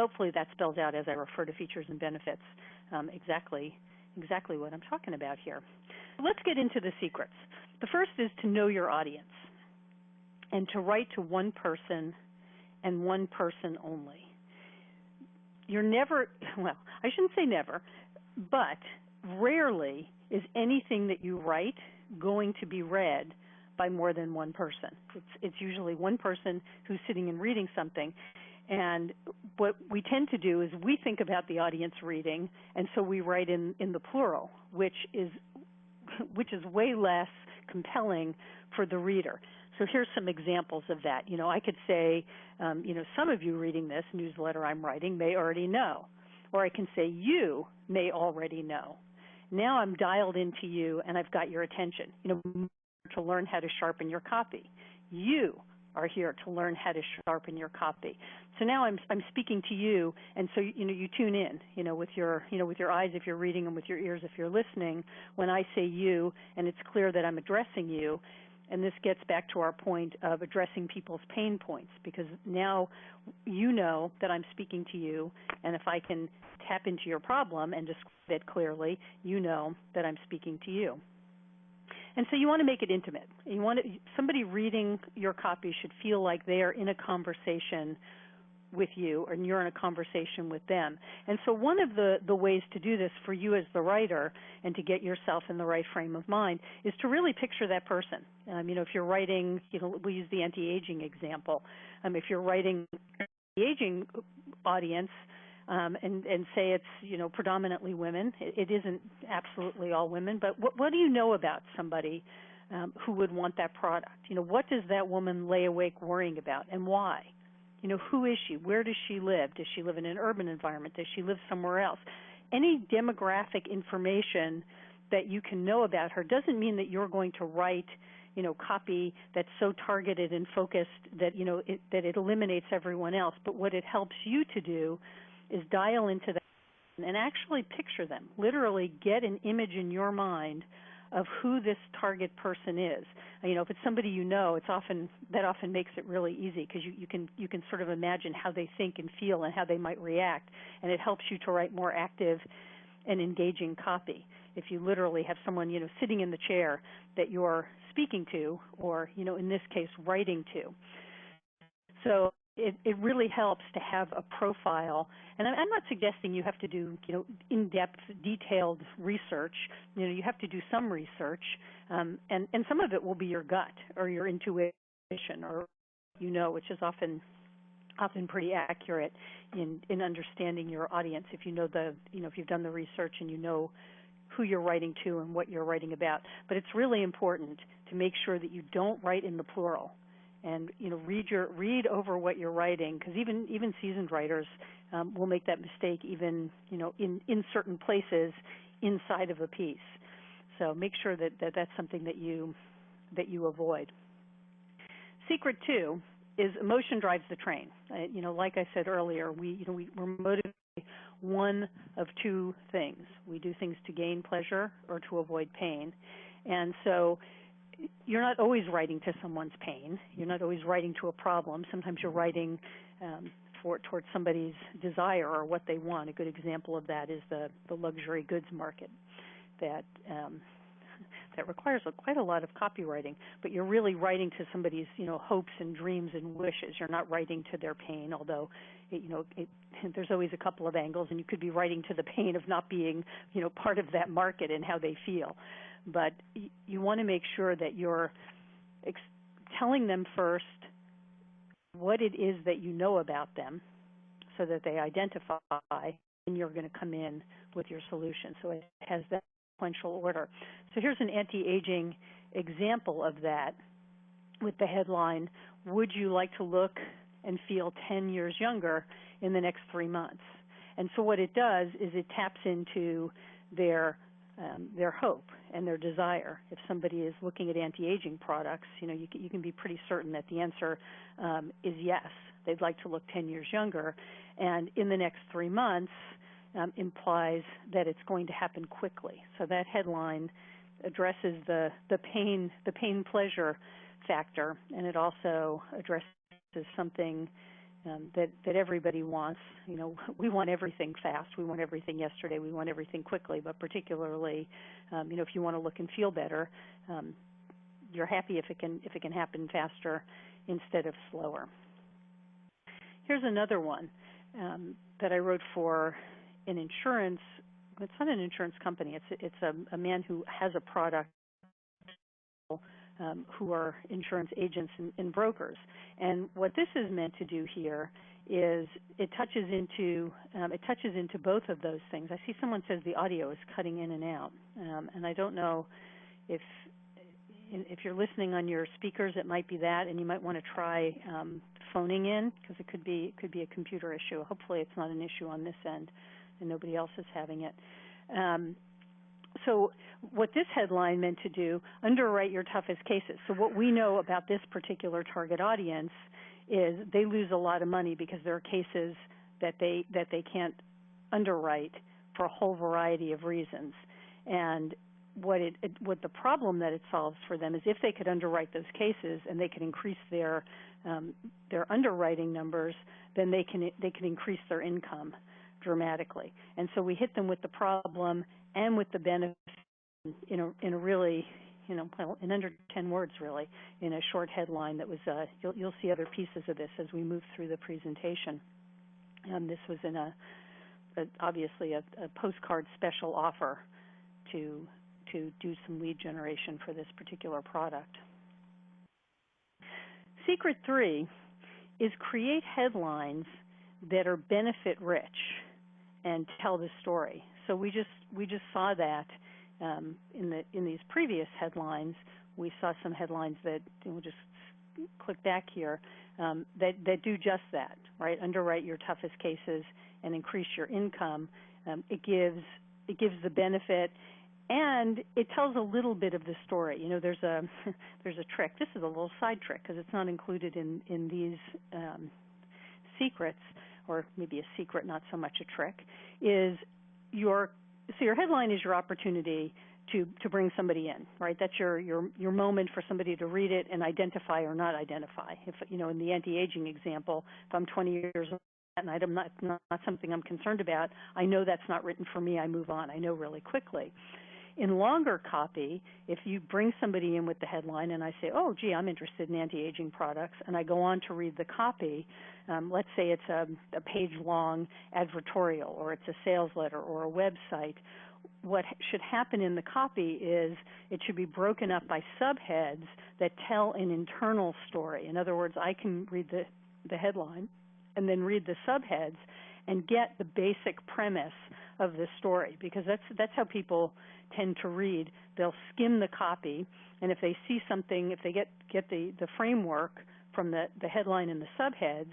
hopefully that spells out as I refer to features and benefits exactly what I'm talking about here. Let's get into the secrets. The first is to know your audience and to write to one person and one person only. You're never, well, I shouldn't say never, but rarely is anything that you write going to be read by more than one person. It's usually one person who's sitting and reading something. And what we tend to do is we think about the audience reading, and so we write in the plural, which is way less compelling for the reader. So here's some examples of that. I could say, some of you reading this newsletter I'm writing may already know, or I can say you may already know. Now I'm dialed into you, and I've got your attention. To learn how to sharpen your copy. You are here to learn how to sharpen your copy. So now I'm speaking to you, and so you tune in, with your eyes if you're reading and with your ears if you're listening. When I say you, and it's clear that I'm addressing you, and this gets back to our point of addressing people's pain points, because now you know that I'm speaking to you, and if I can tap into your problem and describe it clearly, you know that I'm speaking to you. And so you want to make it intimate. Somebody reading your copy should feel like they are in a conversation with you, and you're in a conversation with them. And so one of the ways to do this for you as the writer and to get yourself in the right frame of mind is to really picture that person. If you're writing, we'll use the anti-aging example. If you're writing the aging audience, and say it's predominantly women. It isn't absolutely all women, but what do you know about somebody who would want that product? What does that woman lay awake worrying about, and why? Who is she? Where does she live? Does she live in an urban environment? Does she live somewhere else? Any demographic information that you can know about her doesn't mean that you're going to write copy that's so targeted and focused that that it eliminates everyone else. But what it helps you to do is dial into that and actually picture them, literally get an image in your mind of who this target person is. If it's somebody that often makes it really easy, because you can sort of imagine how they think and feel and how they might react, and it helps you to write more active and engaging copy. If you literally have someone sitting in the chair that you're speaking to, or in this case writing to. So it really helps to have a profile, and I'm not suggesting you have to do in-depth, detailed research. You have to do some research, and some of it will be your gut or your intuition, or which is often pretty accurate in understanding your audience if if you've done the research and you know who you're writing to and what you're writing about. But it's really important to make sure that you don't write in the plural. And read over what you're writing, because even seasoned writers will make that mistake even in certain places inside of a piece. So make sure that that's something that you avoid. Secret 2 is emotion drives the train. Like I said earlier, we're motivated by one of two things. We do things to gain pleasure or to avoid pain, and so you're not always writing to someone's pain. You're not always writing to a problem. Sometimes you're writing towards somebody's desire or what they want. A good example of that is the luxury goods market that requires quite a lot of copywriting, but you're really writing to somebody's hopes and dreams and wishes. You're not writing to their pain, although there's always a couple of angles, and you could be writing to the pain of not being part of that market and how they feel. But you want to make sure that you're telling them first what it is that you know about them so that they identify, and you're going to come in with your solution. So it has that sequential order. So here's an anti-aging example of that with the headline, "Would you like to look and feel 10 years younger in the next 3 months?" And so what it does is it taps into their hope and their desire. If somebody is looking at anti-aging products, you can be pretty certain that the answer is yes. They'd like to look 10 years younger, and in the next 3 months implies that it's going to happen quickly. So that headline addresses the pain pleasure factor, and it also addresses something that everybody wants. We want everything fast. We want everything yesterday. We want everything quickly. But particularly, if you want to look and feel better, you're happy if it can happen faster instead of slower. Here's another one that I wrote for an insurance. It's not an insurance company. It's a man who has a product. Who are insurance agents and brokers. And what this is meant to do here is it touches into both of those things. I see someone says the audio is cutting in and out, and I don't know if you're listening on your speakers, it might be that, and you might want to try phoning in because it could be a computer issue. Hopefully, it's not an issue on this end, and nobody else is having it. So what this headline meant to do, underwrite your toughest cases. So what we know about this particular target audience is they lose a lot of money because there are cases that they can't underwrite for a whole variety of reasons. And what the problem that it solves for them is if they could underwrite those cases and they could increase their underwriting numbers, then they can increase their income dramatically. And so we hit them with the problem and with the benefit in a really, in under 10 words really, in a short headline that was, you'll see other pieces of this as we move through the presentation. This was in obviously a postcard special offer to do some lead generation for this particular product. Secret 3 is create headlines that are benefit rich and tell the story. So we just saw that in these previous headlines. We saw some headlines that we'll just click back here that do just that, right? Underwrite your toughest cases and increase your income. It gives the benefit, and it tells a little bit of the story. There's a trick. This is a little side trick because it's not included in these secrets, or maybe a secret, not so much a trick. Your headline is your opportunity to bring somebody in, right? That's your moment for somebody to read it and identify or not identify. If in the anti-aging example, if I'm 20 years old and I'm not something I'm concerned about, I know that's not written for me. I move on. I know really quickly. In longer copy, if you bring somebody in with the headline and I say, oh, gee, I'm interested in anti-aging products, and I go on to read the copy, let's say it's a page-long advertorial or it's a sales letter or a website, what should happen in the copy is it should be broken up by subheads that tell an internal story. In other words, I can read the headline and then read the subheads and get the basic premise of the story, because that's how people tend to read. They'll skim the copy, and if they see something, if they get the framework from the headline and the subheads,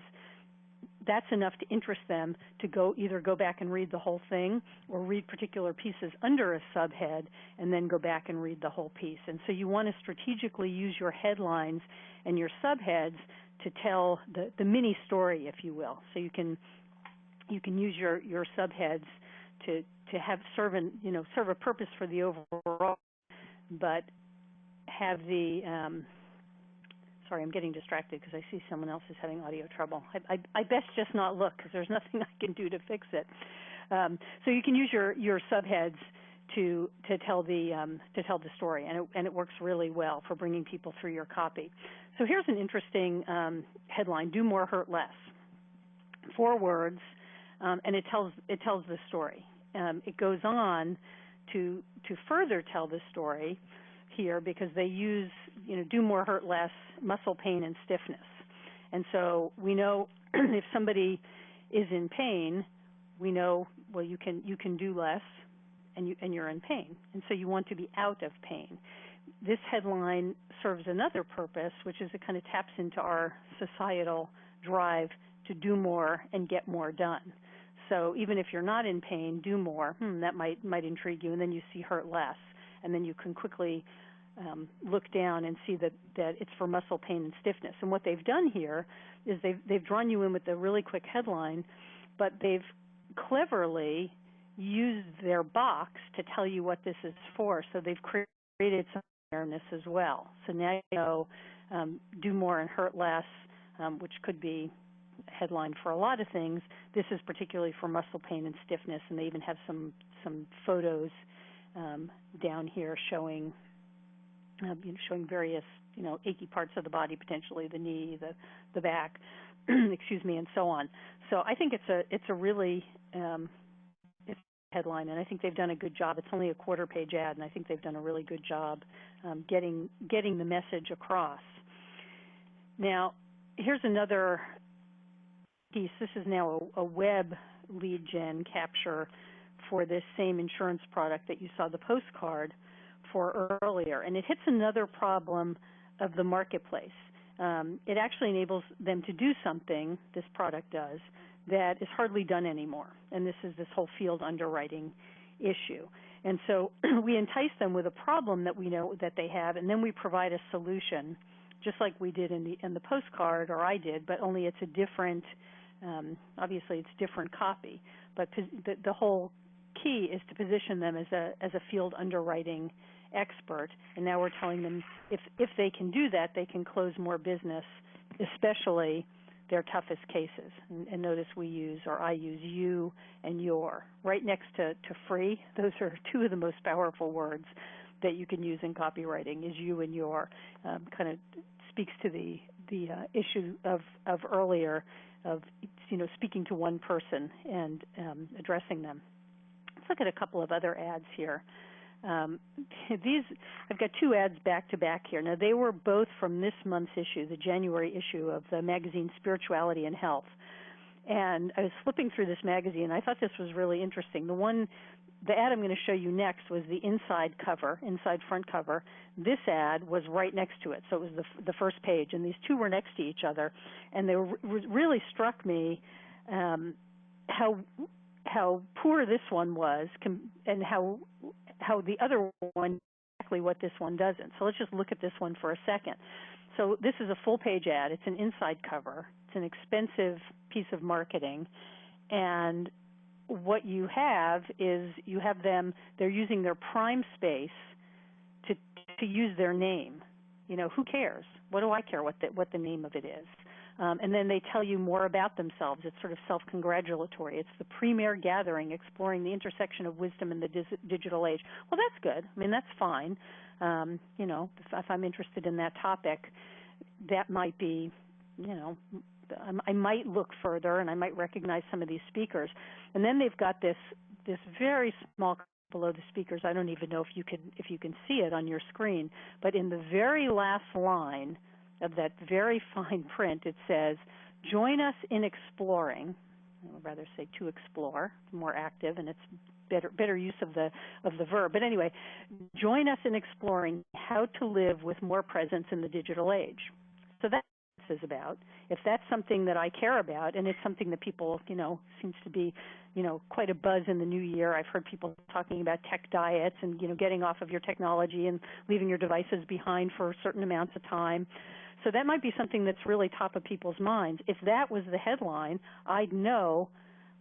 that's enough to interest them to either go back and read the whole thing or read particular pieces under a subhead and then go back and read the whole piece. And so you want to strategically use your headlines and your subheads to tell the mini story, if you will. So you can use your subheads to serve a purpose for the overall, but have the sorry, I'm getting distracted because I see someone else is having audio trouble. I best just not look because there's nothing I can do to fix it. So you can use your subheads to tell the story, and it works really well for bringing people through your copy. So here's an interesting headline: "Do more, hurt less." 4 words, and it tells the story. It goes on to further tell the story here because they use do more, hurt less, muscle pain, and stiffness. And so we know if somebody is in pain, we know, well, you can do less, and you're in pain, and so you want to be out of pain. This headline serves another purpose, which is it kind of taps into our societal drive to do more and get more done. So even if you're not in pain, do more. That might intrigue you, and then you see hurt less, and then you can quickly look down and see that it's for muscle pain and stiffness. And what they've done here is they've drawn you in with a really quick headline, but they've cleverly used their box to tell you what this is for. So they've created some awareness as well. So now you know do more and hurt less, which could be headline for a lot of things. This is particularly for muscle pain and stiffness, and they even have some photos down here showing showing various achy parts of the body, potentially the knee, the back, excuse me, and so on. So I think it's a really it's a headline, and I think they've done a good job. It's only a quarter-page ad, and I think they've done a really good job getting the message across. Now, here's another piece. This is now a web lead gen capture for this same insurance product that you saw the postcard for earlier, and it hits another problem of the marketplace. It actually enables them to do something, this product does, that is hardly done anymore, and this is this whole field underwriting issue. And so we entice them with a problem that we know that they have, and then we provide a solution, just like we did in the postcard, or I did, but only it's a different, obviously it's different copy. But the whole key is to position them as a field underwriting expert, and now we're telling them if they can do that, they can close more business, especially their toughest cases. And notice I use you and your. Right next to free, those are two of the most powerful words that you can use in copywriting, is you and your. Kind of speaks to the issue of earlier of speaking to one person and addressing them. Let's look at a couple of other ads here. I've got two ads back to back here. Now, they were both from this month's issue, the January issue of the magazine Spirituality and Health. And I was flipping through this magazine, and I thought this was really interesting. The ad I'm going to show you next was the inside front cover. This ad was right next to it, so it was the first page, and these two were next to each other. And they really struck me how poor this one was, and how the other one, exactly what this one doesn't. So let's just look at this one for a second. So this is a full-page ad. It's an inside cover. It's an expensive piece of marketing. And what you have is they're using their prime space to use their name. Who cares? What do I care what the name of it is? And then they tell you more about themselves. It's sort of self-congratulatory. It's the premier gathering exploring the intersection of wisdom and the digital age. Well, that's good. I mean, that's fine. If I'm interested in that topic, that might be, I might look further and I might recognize some of these speakers. And then they've got this very small below the speakers. I don't even know if you can see it on your screen, but in the very last line of that very fine print, it says, "Join us in exploring." I would rather say to explore, more active, and it's better use of the verb. But anyway, join us in exploring how to live with more presence in the digital age. So that's what this is about. If that's something that I care about, and it's something that people, seems to be, quite a buzz in the new year. I've heard people talking about tech diets and, getting off of your technology and leaving your devices behind for certain amounts of time. So that might be something that's really top of people's minds. If that was the headline, I'd know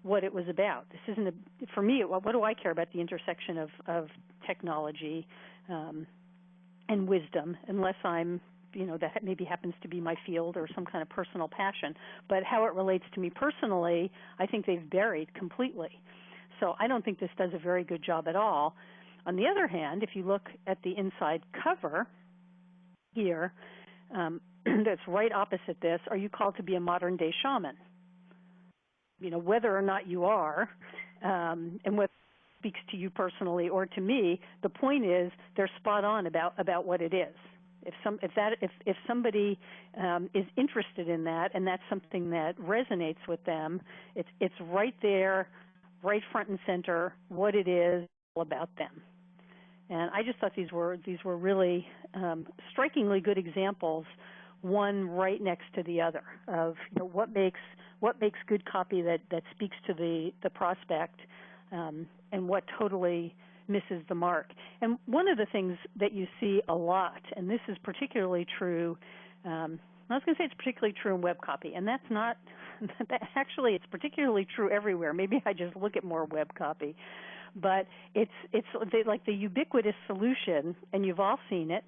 what it was about. This isn't for me, what do I care about the intersection of technology and wisdom, unless I'm, that maybe happens to be my field or some kind of personal passion. But how it relates to me personally, I think they've buried completely. So I don't think this does a very good job at all. On the other hand, if you look at the inside cover here, that's right opposite this, are you called to be a modern-day shaman? Whether or not you are, and whether it speaks to you personally or to me, the point is they're spot on about what it is. If somebody is interested in that, and that's something that resonates with them, it's right there, right front and center, what it is all about them. And I just thought these were really strikingly good examples, one right next to the other, of what makes good copy that speaks to the prospect, and what totally misses the mark. And one of the things that you see a lot, and this is particularly true, I was going to say it's particularly true in web copy, and that's not. Actually, it's particularly true everywhere. Maybe I just look at more web copy. But it's like the ubiquitous solution, and you've all seen it.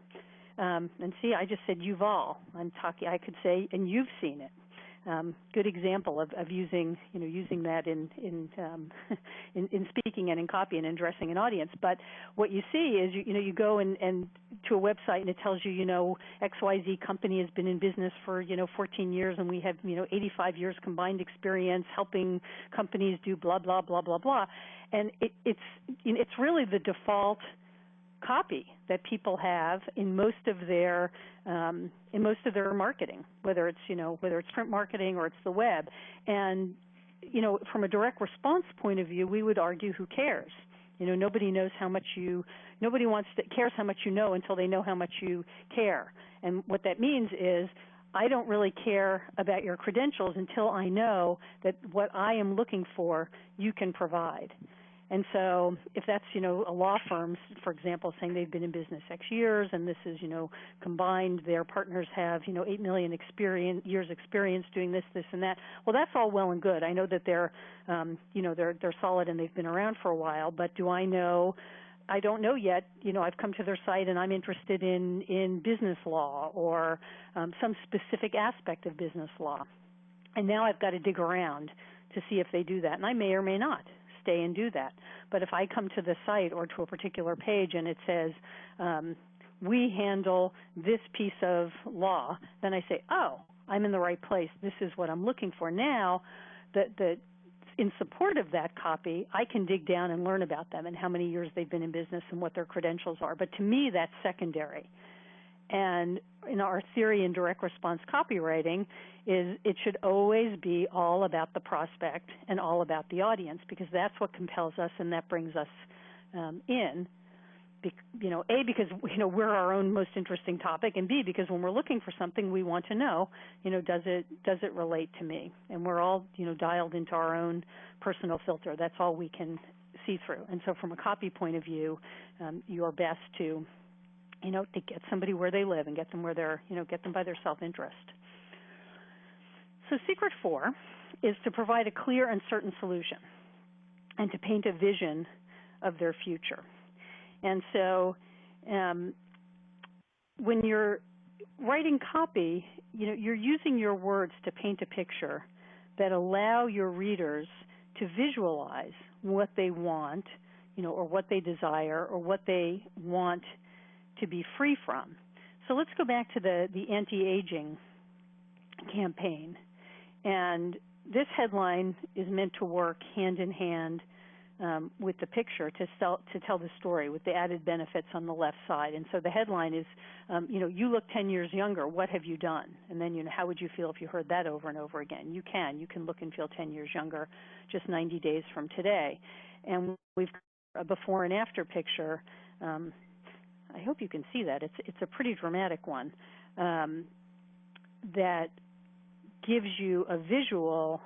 And see, I just said you've all. I could say, and you've seen it. good example of using that in in speaking and in copy and addressing an audience. But what you see is you go and to a website and it tells you XYZ company has been in business for 14 years and we have 85 years combined experience helping companies do blah blah blah blah blah, and it's really the default copy that people have in most of their marketing, whether it's print marketing or it's the web. And from a direct response point of view, we would argue, who cares? Nobody knows how much nobody cares how much you know until they know how much you care. And what that means is, I don't really care about your credentials until I know that what I am looking for you can provide. And so if that's, a law firm, for example, saying they've been in business X years and this is, combined, their partners have, 8 million years experience doing this, this, and that. Well, that's all well and good. I know that they're solid and they've been around for a while, but do I know? I don't know yet. I've come to their site and I'm interested in business law or some specific aspect of business law. And now I've got to dig around to see if they do that, and I may or may not stay and do that. But if I come to the site or to a particular page and it says, we handle this piece of law, then I say, oh, I'm in the right place. This is what I'm looking for. Now, in support of that copy, I can dig down and learn about them and how many years they've been in business and what their credentials are. But to me, that's secondary. And in our theory in direct response copywriting is it should always be all about the prospect and all about the audience, because that's what compels us and that brings us in. A, because we're our own most interesting topic, and B, because when we're looking for something, we want to know, does it relate to me? And we're all dialed into our own personal filter. That's all we can see through. And so from a copy point of view, you're best to to get somebody where they live and get them where they're, get them by their self-interest. So secret 4 is to provide a clear and certain solution and to paint a vision of their future. And so when you're writing copy, you're using your words to paint a picture that allow your readers to visualize what they want, or what they desire or what they want to be free from. So let's go back to the anti-aging campaign. And this headline is meant to work hand in hand with the picture to tell the story with the added benefits on the left side. And so the headline is, you look 10 years younger. What have you done? And then, how would you feel if you heard that over and over again? You can look and feel 10 years younger just 90 days from today. And we've got a before and after picture. I hope you can see that. It's a pretty dramatic one that gives you a visual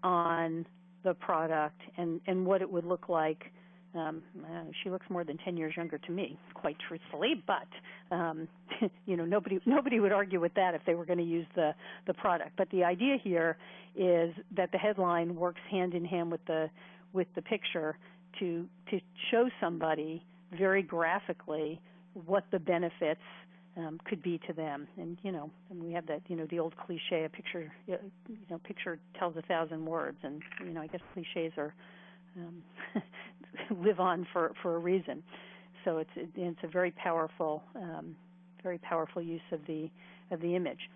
on the product and what it would look like. She looks more than 10 years younger to me, quite truthfully, but nobody would argue with that if they were going to use the product. But the idea here is that the headline works hand in hand with the picture to show somebody very graphically what the benefits could be to them. And and we have that the old cliche, a picture picture tells 1,000 words, and I guess cliches are live on for a reason. So it's a very powerful use of the image.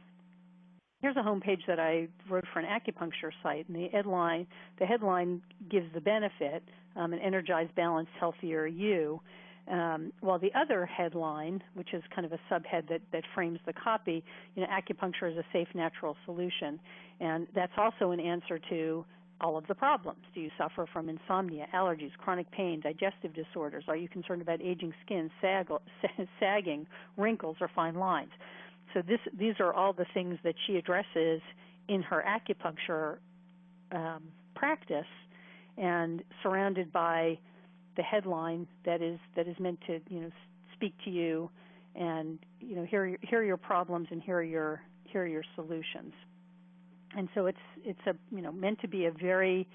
Here's a home page that I wrote for an acupuncture site, and the headline gives the benefit, an energized, balanced, healthier you. While the other headline, which is kind of a subhead that frames the copy, acupuncture is a safe, natural solution. And that's also an answer to all of the problems. Do you suffer from insomnia, allergies, chronic pain, digestive disorders? Are you concerned about aging skin, sagging, wrinkles, or fine lines? So these are all the things that she addresses in her acupuncture practice, and surrounded by the headline that is meant to speak to you, and here are your problems and here are your solutions. And so it's meant to be a very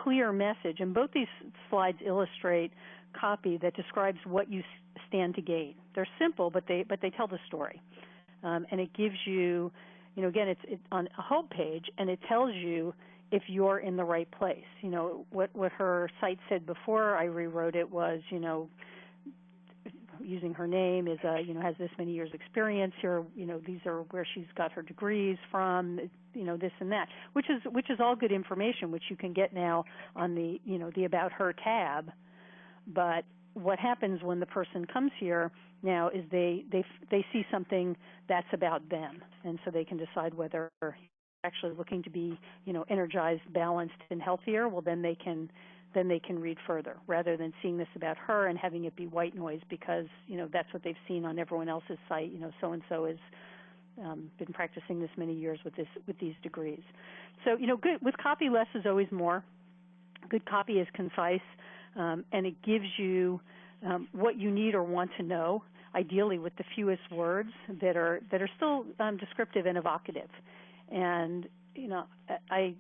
clear message. And both these slides illustrate copy that describes what you stand to gain. They're simple, but they tell the story, and it gives you again, it's on a home page, and it tells you if you're in the right place. What her site said before I rewrote it was, using her name is has this many years experience here, these are where she's got her degrees from, this and that, which is all good information, which you can get now on the About Her tab. But what happens when the person comes here now is they see something that's about them, and so they can decide whether they're actually looking to be energized, balanced, and healthier. Well, then they can read further, rather than seeing this about her and having it be white noise because that's what they've seen on everyone else's site. So and so has been practicing this many years with these degrees. So good with copy, less is always more. Good copy is concise, and it gives you what you need or want to know, ideally with the fewest words that are still descriptive and evocative. And I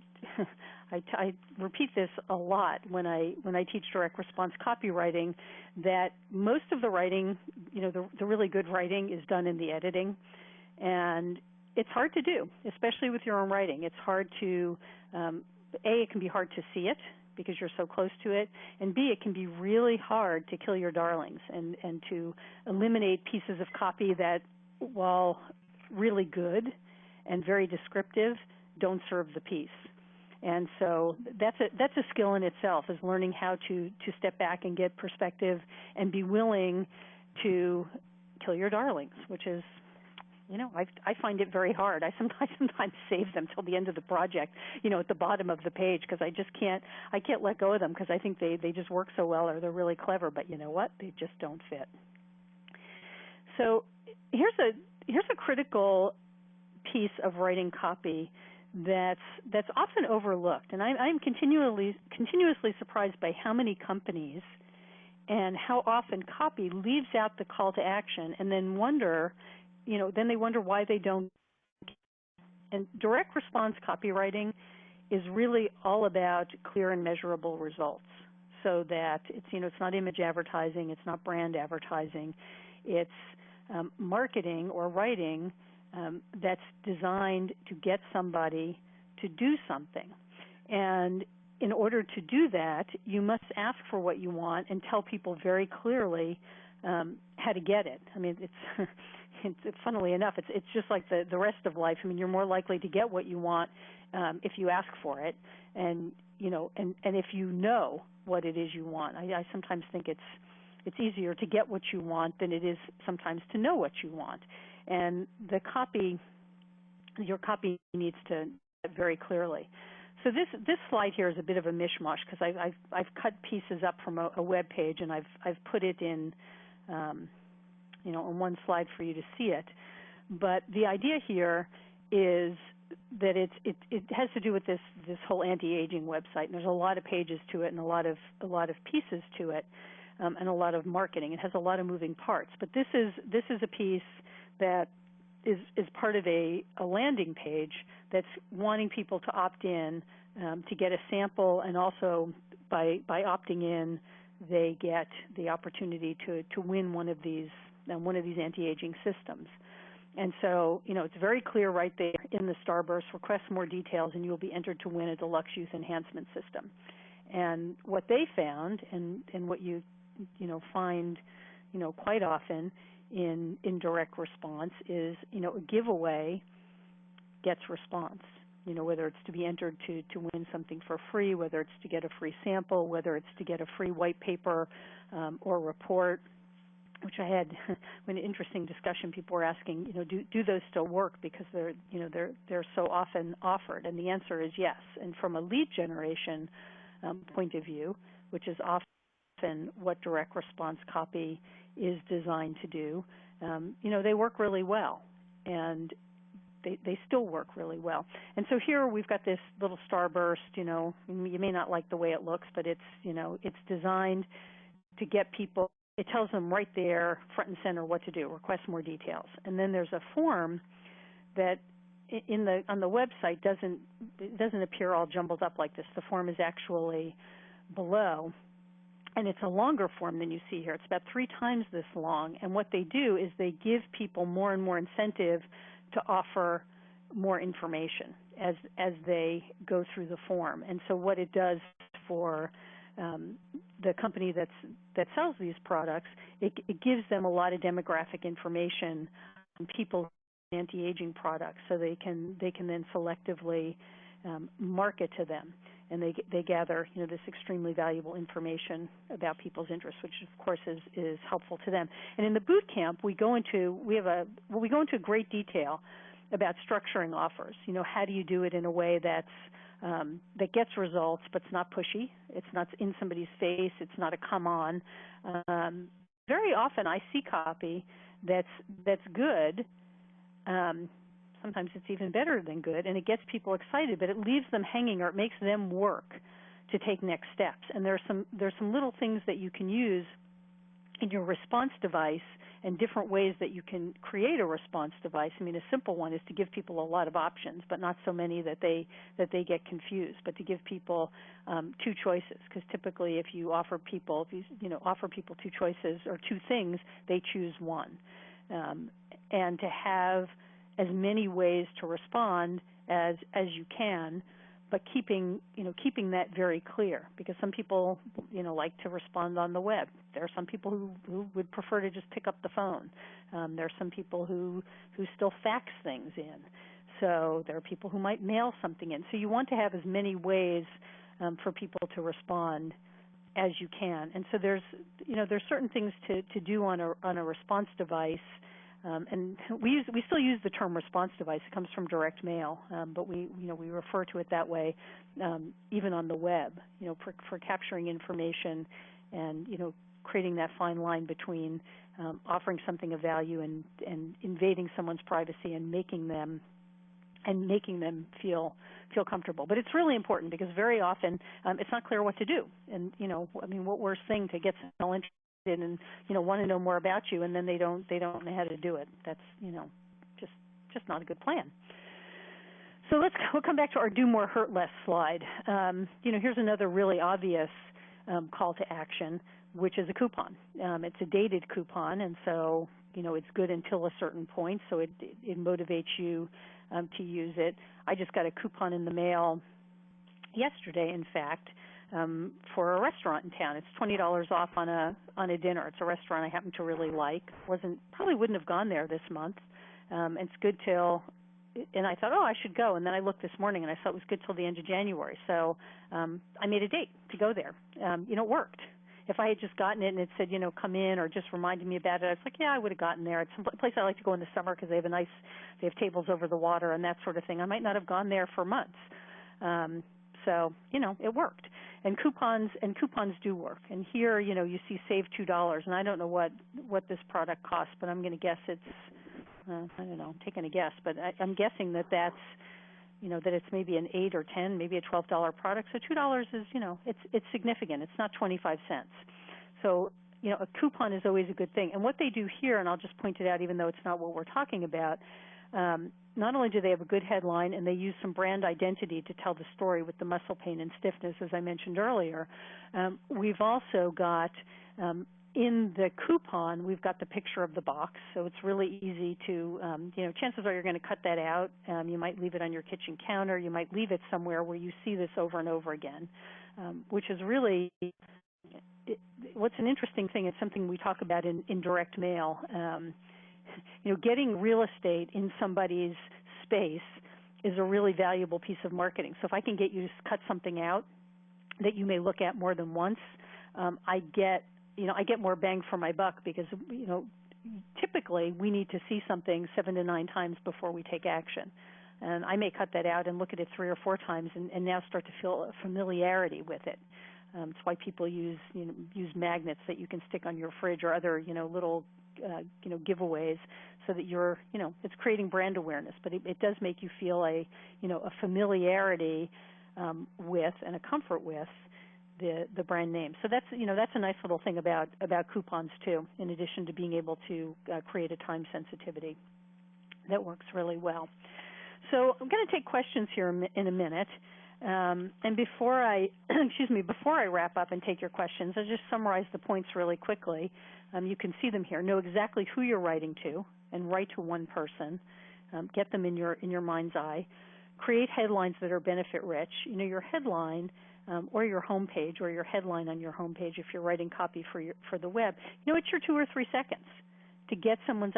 repeat this a lot when I teach direct response copywriting, that most of the writing, the really good writing, is done in the editing, and it's hard to do, especially with your own writing. It's hard to it can be hard to see it because you're so close to it, and B, it can be really hard to kill your darlings and to eliminate pieces of copy that, while really good and very descriptive, don't serve the piece. And so that's a skill in itself, is learning how to step back and get perspective and be willing to kill your darlings, which is, I find it very hard. I sometimes save them till the end of the project, at the bottom of the page, because I can't let go of them because I think they just work so well, or they're really clever, but you know what? They just don't fit. So here's a critical piece of writing copy that's often overlooked, and I'm continuously surprised by how many companies and how often copy leaves out the call to action, and then they wonder why they don't. And direct response copywriting is really all about clear and measurable results, so that it's not image advertising, it's not brand advertising, it's marketing or writing that's designed to get somebody to do something. And in order to do that, you must ask for what you want and tell people very clearly how to get it. I mean, funnily enough, it's just like the rest of life. I mean, you're more likely to get what you want if you ask for it, and if you know what it is you want. I sometimes think it's easier to get what you want than it is sometimes to know what you want. And your copy needs to very clearly. So this slide here is a bit of a mishmash because I've cut pieces up from a web page, and I've put it in on one slide for you to see it. But the idea here is that it has to do with this whole anti-aging website, and there's a lot of pages to it and a lot of pieces to it, and a lot of marketing. It has a lot of moving parts. But this is a piece that is part of a landing page that's wanting people to opt in to get a sample, and also by opting in, they get the opportunity to win one of these anti-aging systems. And so, it's very clear right there in the starburst, request more details and you'll be entered to win a deluxe youth enhancement system. And what they found, and what you find quite often in direct response, is a giveaway gets response. Whether it's to be entered to win something for free, whether it's to get a free sample, whether it's to get a free white paper or report, which I had an interesting discussion. People were asking, do those still work because they're so often offered? And the answer is yes. And from a lead generation point of view, which is often what direct response copy is designed to do, they work really well, and they still work really well. And so here we've got this little starburst. You may not like the way it looks, but it's designed to get people. It tells them right there, front and center, what to do. Request more details. And then there's a form that on the website doesn't appear all jumbled up like this. The form is actually below, and it's a longer form than you see here. It's about 3 times this long. And what they do is they give people more and more incentive to offer more information as they go through the form. And so what it does for the company that sells these products, it gives them a lot of demographic information on people anti-aging products, so they can then selectively market to them, and they gather this extremely valuable information about people's interests, which of course is helpful to them. And in the boot camp, we go into great detail about structuring offers. How do you do it in a way that gets results, but it's not pushy, it's not in somebody's face, it's not a come on. Very often I see copy that's good. Sometimes it's even better than good, and it gets people excited, but it leaves them hanging, or it makes them work to take next steps. And there's some little things that you can use in your response device, and different ways that you can create a response device. I mean, a simple one is to give people a lot of options, but not so many that they get confused. But to give people two choices, because typically if you offer people two choices or two things, they choose one. And to have as many ways to respond as you can, but keeping that very clear, because some people like to respond on the web. There are some people who would prefer to just pick up the phone. There are some people who still fax things in. So there are people who might mail something in. So you want to have as many ways for people to respond as you can. And so there's certain things to do on a response device. And we still use the term response device. It comes from direct mail, but we refer to it that way even on the web. For capturing information and creating that fine line between offering something of value and invading someone's privacy and making them feel comfortable. But it's really important, because very often it's not clear what to do. And what worse thing to get someone interested and want to know more about you, and then they don't know how to do it. That's just not a good plan. So we'll come back to our do more, hurt less slide. Here's another really obvious call to action, which is a coupon. It's a dated coupon, and so it's good until a certain point. So it motivates you to use it. I just got a coupon in the mail yesterday, in fact, for a restaurant in town. It's $20 off on a dinner. It's a restaurant I happen to really like. Probably wouldn't have gone there this month. It's good till, and I thought, I should go. And then I looked this morning and I saw it was good till the end of January. So I made a date to go there. It worked. If I had just gotten it and it said, come in, or just reminded me about it, I was like, yeah, I would have gotten there. It's some place I like to go in the summer because they have tables over the water and that sort of thing. I might not have gone there for months. So, it worked. And coupons do work. And here, you see save $2, and I don't know what this product costs, but I'm going to guess it's, I don't know, I'm taking a guess, but I'm guessing that that's, that it's maybe an 8 or 10, maybe a $12 product. So $2 is, it's significant. It's not 25 cents. So, a coupon is always a good thing. And what they do here, and I'll just point it out even though it's not what we're talking about, not only do they have a good headline, and they use some brand identity to tell the story with the muscle pain and stiffness, as I mentioned earlier, we've also got, in the coupon, we've got the picture of the box, so it's really easy to, chances are you're going to cut that out. You might leave it on your kitchen counter. You might leave it somewhere where you see this over and over again, which is really, what's an interesting thing, it's something we talk about in direct mail. Getting real estate in somebody's space is a really valuable piece of marketing. So if I can get you to cut something out that you may look at more than once, I get more bang for my buck, because typically we need to see something 7 to 9 times before we take action. And I may cut that out and look at it 3 or 4 times and now start to feel a familiarity with it. It's why people use magnets that you can stick on your fridge, or other little giveaways, so that you're it's creating brand awareness. But it does make you feel a familiarity with and a comfort with the brand name. So that's a nice little thing about coupons too, in addition to being able to create a time sensitivity. That works really well. So I'm going to take questions here in a minute. And before I wrap up and take your questions, I'll just summarize the points really quickly. You can see them here. Know exactly who you're writing to, and write to one person. Get them in your mind's eye. Create headlines that are benefit rich. Your headline or your homepage, or your headline on your homepage if you're writing copy for the web. It's your 2 or 3 seconds to get someone's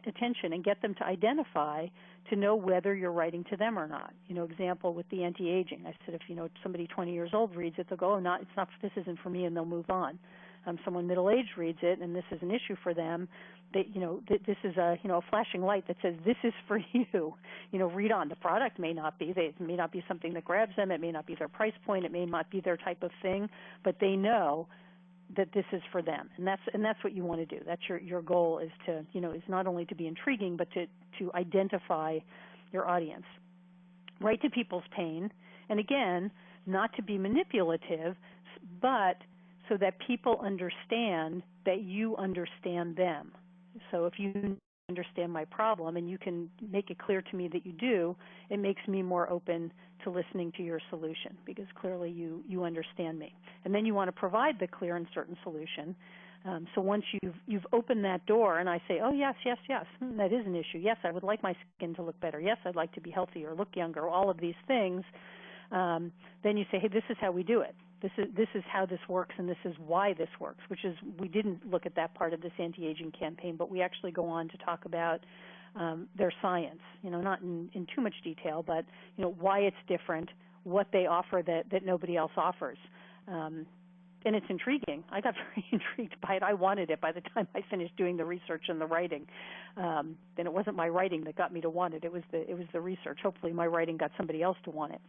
attention and get them to identify, to know whether you're writing to them or not. Example with the anti-aging. I said if somebody 20 years old reads it, they'll go, oh, this isn't for me, and they'll move on. Someone middle-aged reads it, and this is an issue for them. This is a flashing light that says this is for you. Read on. The product may not be. It may not be something that grabs them. It may not be their price point. It may not be their type of thing, but they know that this is for them, and that's what you want to do. That's your goal is to is not only to be intriguing, but to identify your audience. Write to people's pain, and again, not to be manipulative, but so that people understand that you understand them. So if you understand my problem and you can make it clear to me that you do, it makes me more open to listening to your solution, because clearly you understand me. And then you want to provide the clear and certain solution. So once you've opened that door and I say, oh, yes, that is an issue. Yes, I would like my skin to look better. Yes, I'd like to be healthier, look younger, all of these things. Then you say, hey, this is how we do it. This is how this works, and this is why this works, which is, we didn't look at that part of this anti-aging campaign, but we actually go on to talk about their science, not in too much detail, but why it's different, what they offer that nobody else offers. And it's intriguing. I got very intrigued by it. I wanted it by the time I finished doing the research and the writing. And it wasn't my writing that got me to want it. It was the research. Hopefully my writing got somebody else to want it.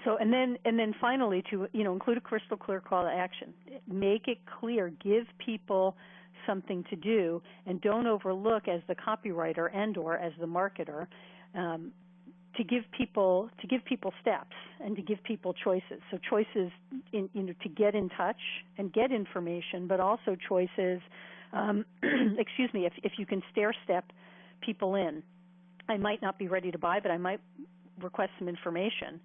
So, and then finally, to include a crystal clear call to action. Make it clear. Give people something to do, and don't overlook, as the copywriter and/or as the marketer, to give people steps and to give people choices. So choices to get in touch and get information, but also choices. If you can stair step people in, I might not be ready to buy, but I might request some information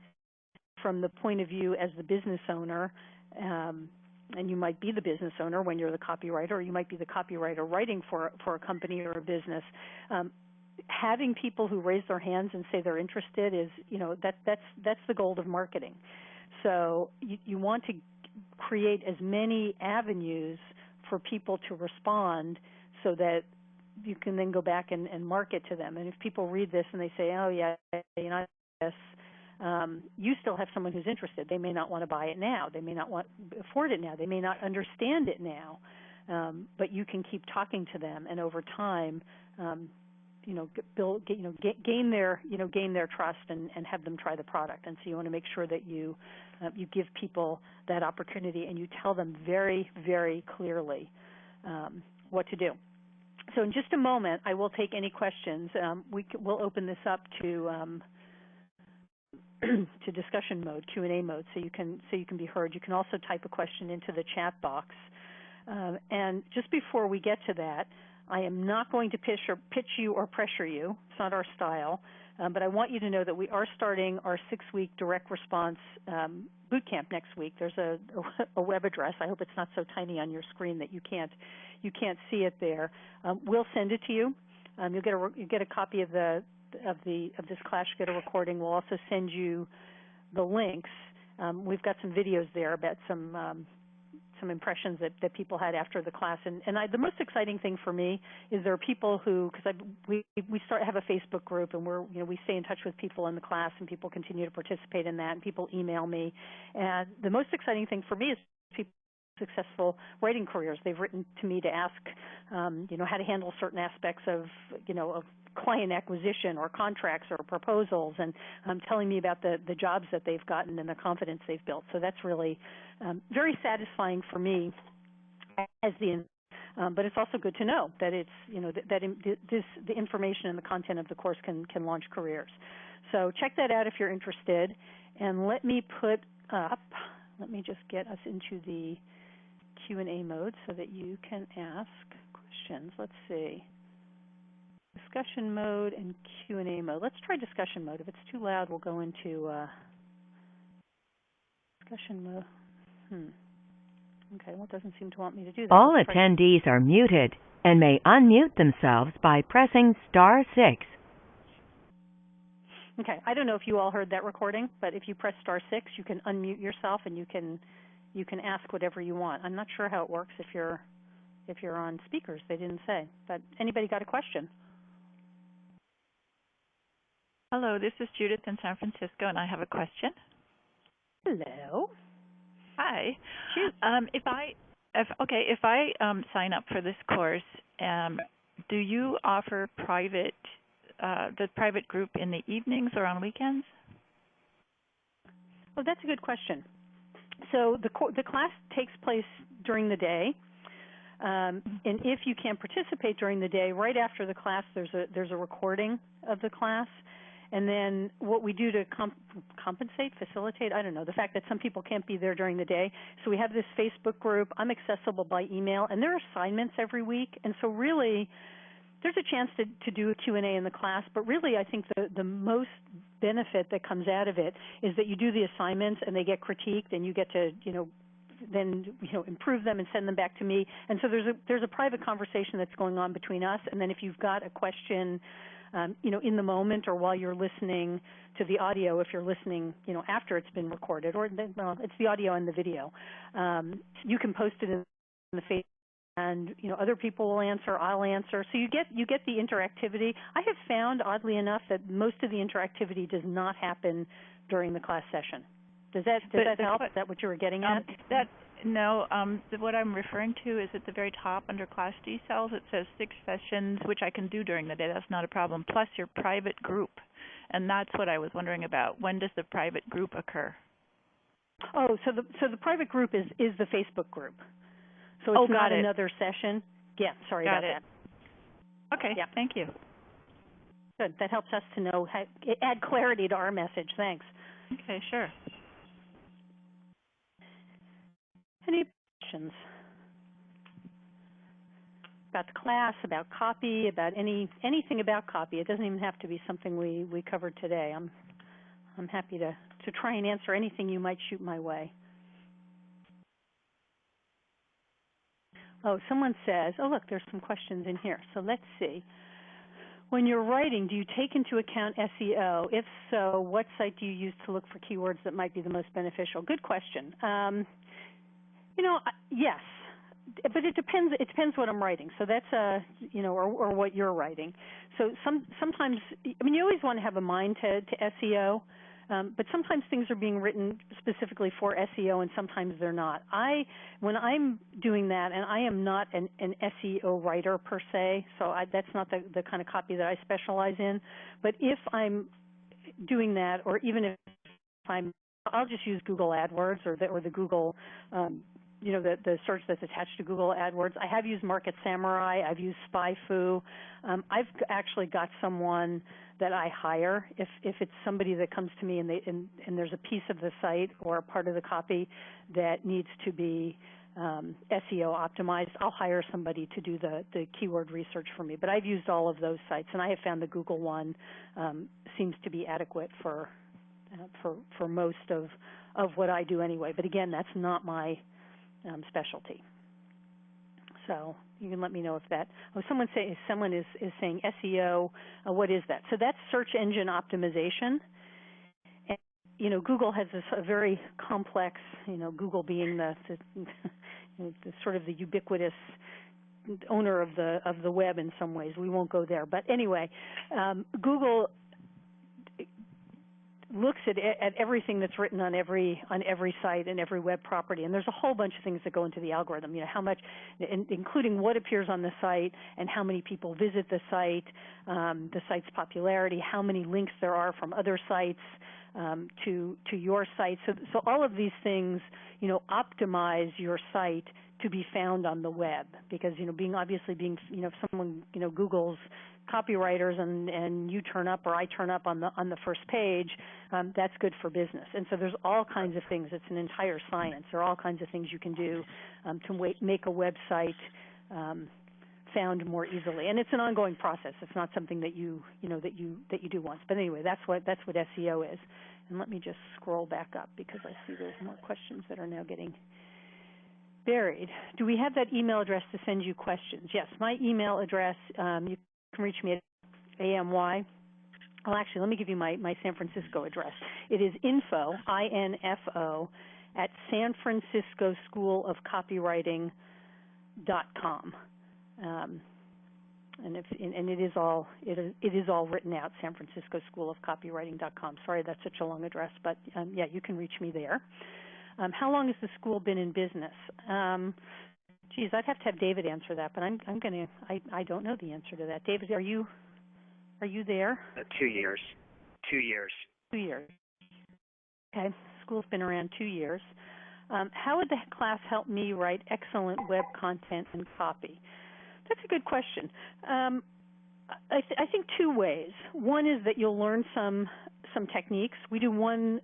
from the point of view as the business owner, and you might be the business owner when you're the copywriter, or you might be the copywriter writing for a company or a business. Having people who raise their hands and say they're interested is, that's the gold of marketing. So you want to create as many avenues for people to respond, so that you can then go back and market to them. And if people read this and they say, oh yeah, yes. You still have someone who's interested. They may not want to buy it now. They may not want to afford it now. They may not understand it now. But you can keep talking to them, and over time, gain their trust and have them try the product. And so you want to make sure that you give people that opportunity, and you tell them very, very clearly what to do. So in just a moment, I will take any questions. We'll open this up to discussion mode, Q&A mode, so you can be heard. You can also type a question into the chat box. And just before we get to that, I am not going to pitch you or pressure you. It's not our style. But I want you to know that we are starting our 6-week direct response boot camp next week. There's a web address. I hope it's not so tiny on your screen that you can't see it there. We'll send it to you. You'll get a copy of this class. You get a recording. We'll also send you the links. We've got some videos there about some impressions that people had after the class. And the most exciting thing for me is there are people who, because we have a Facebook group, and we stay in touch with people in the class, and people continue to participate in that, and people email me. And the most exciting thing for me is people successful writing careers. They've written to me to ask, how to handle certain aspects of client acquisition or contracts or proposals, and telling me about the jobs that they've gotten and the confidence they've built. So that's really very satisfying for me as but it's also good to know that it's the information and the content of the course can launch careers. So check that out if you're interested. And let me just get us into the Q&A mode so that you can ask questions. Let's see. Discussion mode and Q&A mode. Let's try discussion mode. If it's too loud, we'll go into discussion mode. Okay, well, it doesn't seem to want me to do that. All attendees are muted and may unmute themselves by pressing *6. Okay. I don't know if you all heard that recording, but if you press *6, you can unmute yourself and you can ask whatever you want. I'm not sure how it works if you're on speakers. They didn't say. But anybody got a question? Hello, this is Judith in San Francisco, and I have a question. Hello. Hi. Shoot. If I sign up for this course, do you offer the private group in the evenings or on weekends? Oh, that's a good question. So the class takes place during the day, and if you can't participate during the day, right after the class, there's a recording of the class. And then what we do to compensate, facilitate, I don't know, the fact that some people can't be there during the day. So we have this Facebook group. I'm accessible by email, and there are assignments every week. And so really, there's a chance to do a Q&A in the class. But really, I think the most benefit that comes out of it is that you do the assignments and they get critiqued, and you get to, then improve them and send them back to me. And so there's a private conversation that's going on between us. And then if you've got a question, in the moment or while you're listening to the audio, if you're listening, after it's been recorded, or it's the audio and the video, you can post it in the Facebook, and other people will answer. I'll answer. So you get the interactivity. I have found, oddly enough, that most of the interactivity does not happen during the class session. Does that help? Is that what you were getting at? No. What I'm referring to is at the very top under class details. It says 6 sessions, which I can do during the day. That's not a problem. Plus your private group, and that's what I was wondering about. When does the private group occur? Oh, so the private group is the Facebook group. So it's not another session. Yeah, sorry about that. Okay. Yeah. Thank you. Good. That helps us to know, add clarity to our message. Thanks. Okay, sure. Any questions about the class, about copy, about anything about copy? It doesn't even have to be something we covered today. I'm happy to try and answer anything you might shoot my way. Oh, someone says, oh, look, there's some questions in here. So let's see. When you're writing, do you take into account SEO? If so, what site do you use to look for keywords that might be the most beneficial? Good question. Yes, but it depends. It depends what I'm writing. So that's or what you're writing. So sometimes, you always want to have a mind to SEO, but sometimes things are being written specifically for SEO, and sometimes they're not. When I'm doing that, and I am not an SEO writer per se, so that's not the kind of copy that I specialize in. But if I'm doing that, or even if I'll just use Google AdWords or the Google, the search that's attached to Google AdWords. I have used Market Samurai. I've used SpyFu. I've actually got someone that I hire if it's somebody that comes to me and there's a piece of the site or a part of the copy that needs to be SEO optimized. I'll hire somebody to do the keyword research for me. But I've used all of those sites, and I have found the Google one seems to be adequate for most of what I do anyway. But again, that's not my specialty. So you can let me know if that. Oh, someone is saying SEO. What is that? So that's search engine optimization. And Google has a very complex. Google being the sort of the ubiquitous owner of the web in some ways. We won't go there. But anyway, Google looks at everything that's written on every site and every web property, and there's a whole bunch of things that go into the algorithm. How much, including what appears on the site and how many people visit the site's popularity, how many links there are from other sites to your site. So all of these things, optimize your site to be found on the web, because if someone Google's copywriters and you turn up or I turn up on the first page, that's good for business. And so there's all kinds of things. It's an entire science. There are all kinds of things you can do to make a website found more easily. And it's an ongoing process. It's not something that you do once. But anyway, that's what SEO is. And let me just scroll back up because I see there's more questions that are now getting buried. Do we have that email address to send you questions? Yes, my email address, you can reach me at AMY Well, actually, let me give you my San Francisco address. It is info, I-N-F-O, at sanfranciscoschoolofcopywriting.com. And it is all written out, sanfranciscoschoolofcopywriting.com. Sorry, that's such a long address, but yeah, you can reach me there. How long has the school been in business? Geez, I'd have to have David answer that, but I don't know the answer to that. David, are you there? 2 years. 2 years. 2 years. Okay, school's been around 2 years. How would the class help me write excellent web content and copy? That's a good question. I think two ways. One is that you'll learn some techniques. We do one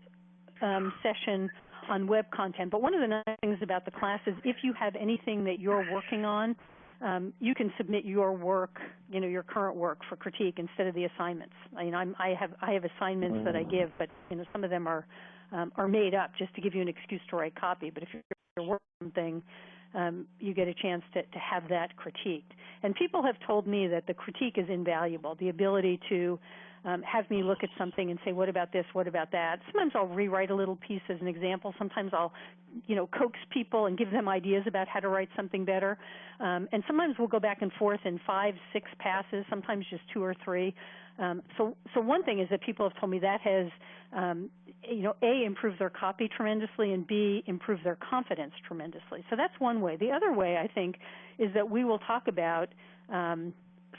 session on web content, but one of the nice things about the class is if you have anything that you're working on, you can submit your work, your current work for critique instead of the assignments. I have assignments that I give, but some of them are made up just to give you an excuse to write copy. But if you're working on something, you get a chance to have that critiqued. And people have told me that the critique is invaluable, the ability to have me look at something and say, what about this, what about that? Sometimes I'll rewrite a little piece as an example. Sometimes I'll, coax people and give them ideas about how to write something better. And sometimes we'll go back and forth in 5, 6 passes, sometimes just 2 or 3. So one thing is that people have told me that has, A, improved their copy tremendously, and B, improved their confidence tremendously. So that's one way. The other way, I think, is that we will talk about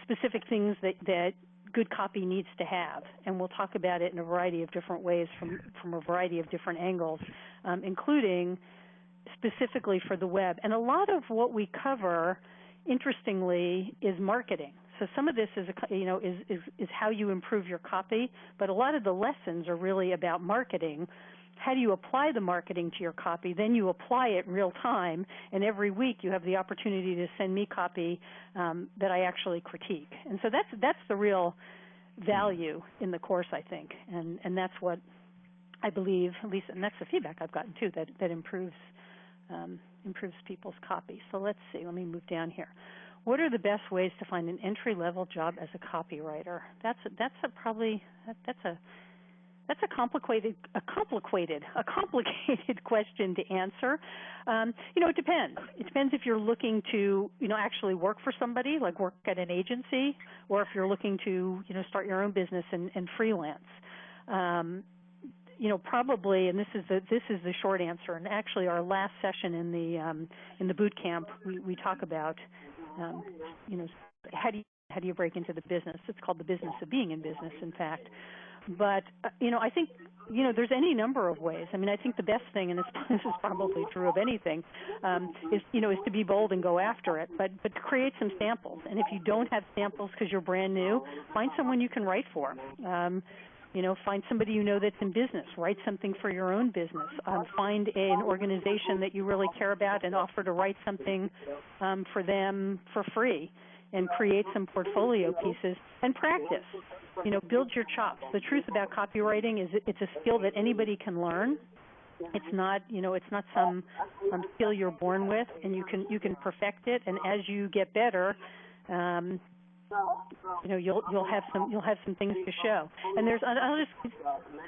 specific things that good copy needs to have, and we'll talk about it in a variety of different ways from a variety of different angles, including specifically for the web. And a lot of what we cover, interestingly, is marketing. So some of this is how you improve your copy, but a lot of the lessons are really about marketing. How do you apply the marketing to your copy? Then you apply it real time, and every week you have the opportunity to send me copy that I actually critique. And so that's the real value in the course, I think, and that's what I believe, at least, and that's the feedback I've gotten too, that improves people's copy. So let's see. Let me move down here. What are the best ways to find an entry-level job as a copywriter? That's a complicated question to answer. It depends. It depends if you're looking to, actually work for somebody, like work at an agency, or if you're looking to, start your own business and freelance. Probably, and this is the short answer. And actually, our last session in the boot camp, we talk about, how do you break into the business? It's called the business of being in business, in fact. But, I think, there's any number of ways. I think the best thing, and this is probably true of anything, is to be bold and go after it, but to create some samples. And if you don't have samples because you're brand new, find someone you can write for. Find somebody that's in business. Write something for your own business. Find an organization that you really care about and offer to write something for them for free, and create some portfolio pieces and practice. Build your chops. The truth about copywriting is it's a skill that anybody can learn. It's not some skill you're born with, and you can perfect it. And as you get better, you'll have some things to show. And I'll just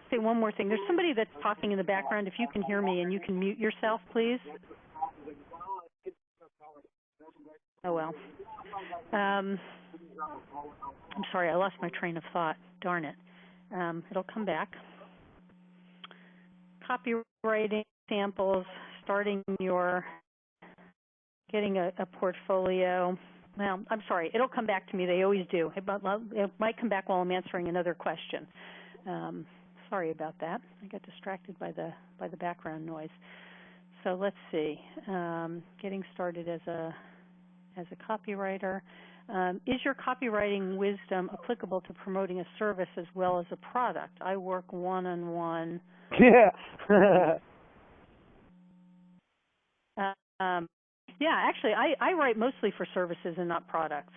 say one more thing. There's somebody that's talking in the background. If you can hear me and you can mute yourself, please. Oh well. I'm sorry, I lost my train of thought. Darn it. It'll come back. Copywriting samples, getting a portfolio. Well, I'm sorry, it'll come back to me. They always do. It might come back while I'm answering another question. Sorry about that. I got distracted by the background noise. So let's see. Getting started as a copywriter. Is your copywriting wisdom applicable to promoting a service as well as a product? I work one-on-one. Yeah. Yeah, actually, I write mostly for services and not products.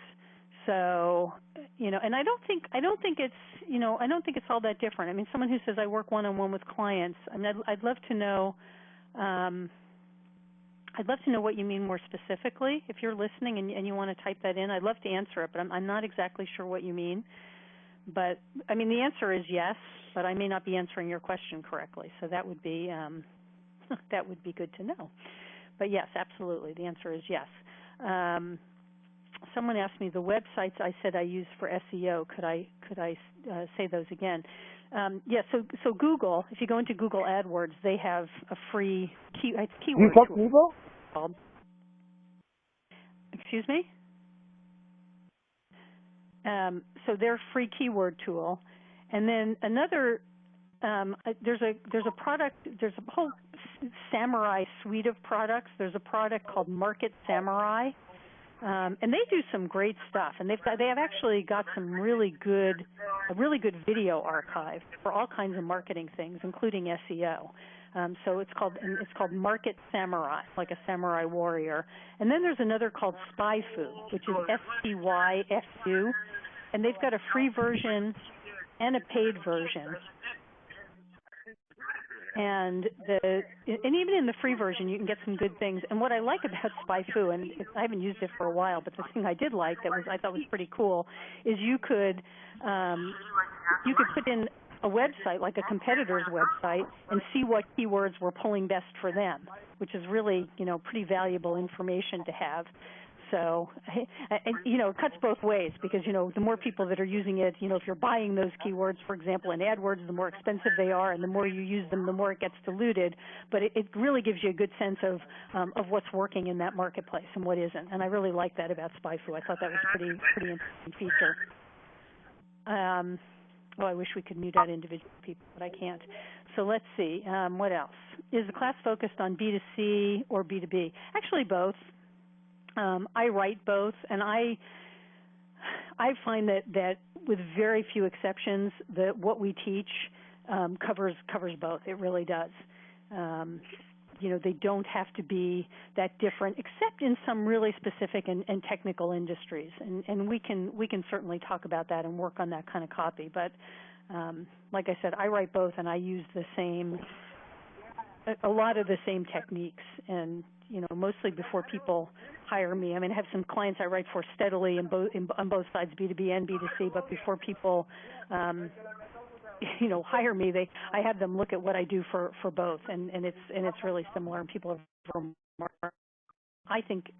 So, and I don't think it's all that different. Someone who says I work one-on-one with clients, I'd love to know. I'd love to know what you mean more specifically. If you're listening and you want to type that in, I'd love to answer it, but I'm not exactly sure what you mean. But I mean, the answer is yes, but I may not be answering your question correctly. So that would be that would be good to know. But yes, absolutely, the answer is yes. Someone asked me the websites I said I use for SEO. Could I say those again? Yes. So Google, if you go into Google AdWords, they have a free keyword tool. Google? Called. Excuse me. So they're a free keyword tool, and then another. There's a product. There's a whole Samurai suite of products. There's a product called Market Samurai, and they do some great stuff. And they have actually got a really good video archive for all kinds of marketing things, including SEO. So it's called Market Samurai, like a samurai warrior. And then there's another called SpyFu, which is SPYFU, and they've got a free version and a paid version. And even in the free version, you can get some good things. And what I like about SpyFu, and I haven't used it for a while, but the thing I did like I thought was pretty cool, is you could put in a website, like a competitor's website, and see what keywords were pulling best for them, which is really, pretty valuable information to have. So, it cuts both ways because, the more people that are using it, if you're buying those keywords, for example, in AdWords, the more expensive they are, and the more you use them, the more it gets diluted. But it really gives you a good sense of what's working in that marketplace and what isn't. And I really like that about SpyFu. I thought that was pretty interesting feature. I wish we could mute out individual people, but I can't. So let's see. What else? Is the class focused on B2C or B2B? Actually, both. I write both, and I find that with very few exceptions, that what we teach covers both. It really does. They don't have to be that different, except in some really specific and technical industries. And we can certainly talk about that and work on that kind of copy. But like I said, I write both, and I use a lot of the same techniques, and mostly before people hire me. I mean, I have some clients I write for steadily on both sides, B2B and B2C. But before people, hire me, I have them look at what I do for both, and it's really similar. And people are I think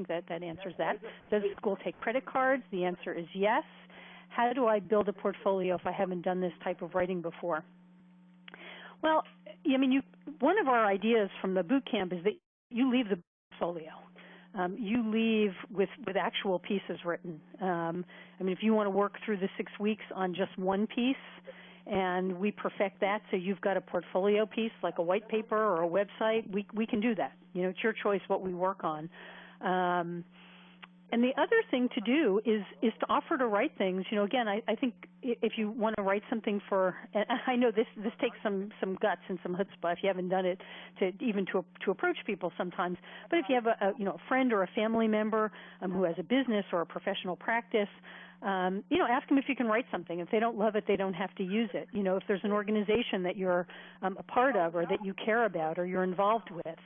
that answers that. Does the school take credit cards? The answer is yes. How do I build a portfolio if I haven't done this type of writing before? Well, one of our ideas from the boot camp is that you leave the portfolio. You leave with actual pieces written. If you want to work through the 6 weeks on just one piece, and we perfect that so you've got a portfolio piece like a white paper or a website, we can do that. It's your choice what we work on. And the other thing to do is to offer to write things. Again, I think if you want to write something and I know this takes some guts and some chutzpah if you haven't done it to approach people sometimes. But if you have a friend or a family member who has a business or a professional practice, ask them if you can write something. If they don't love it, they don't have to use it. If there's an organization that you're a part of or that you care about or you're involved with.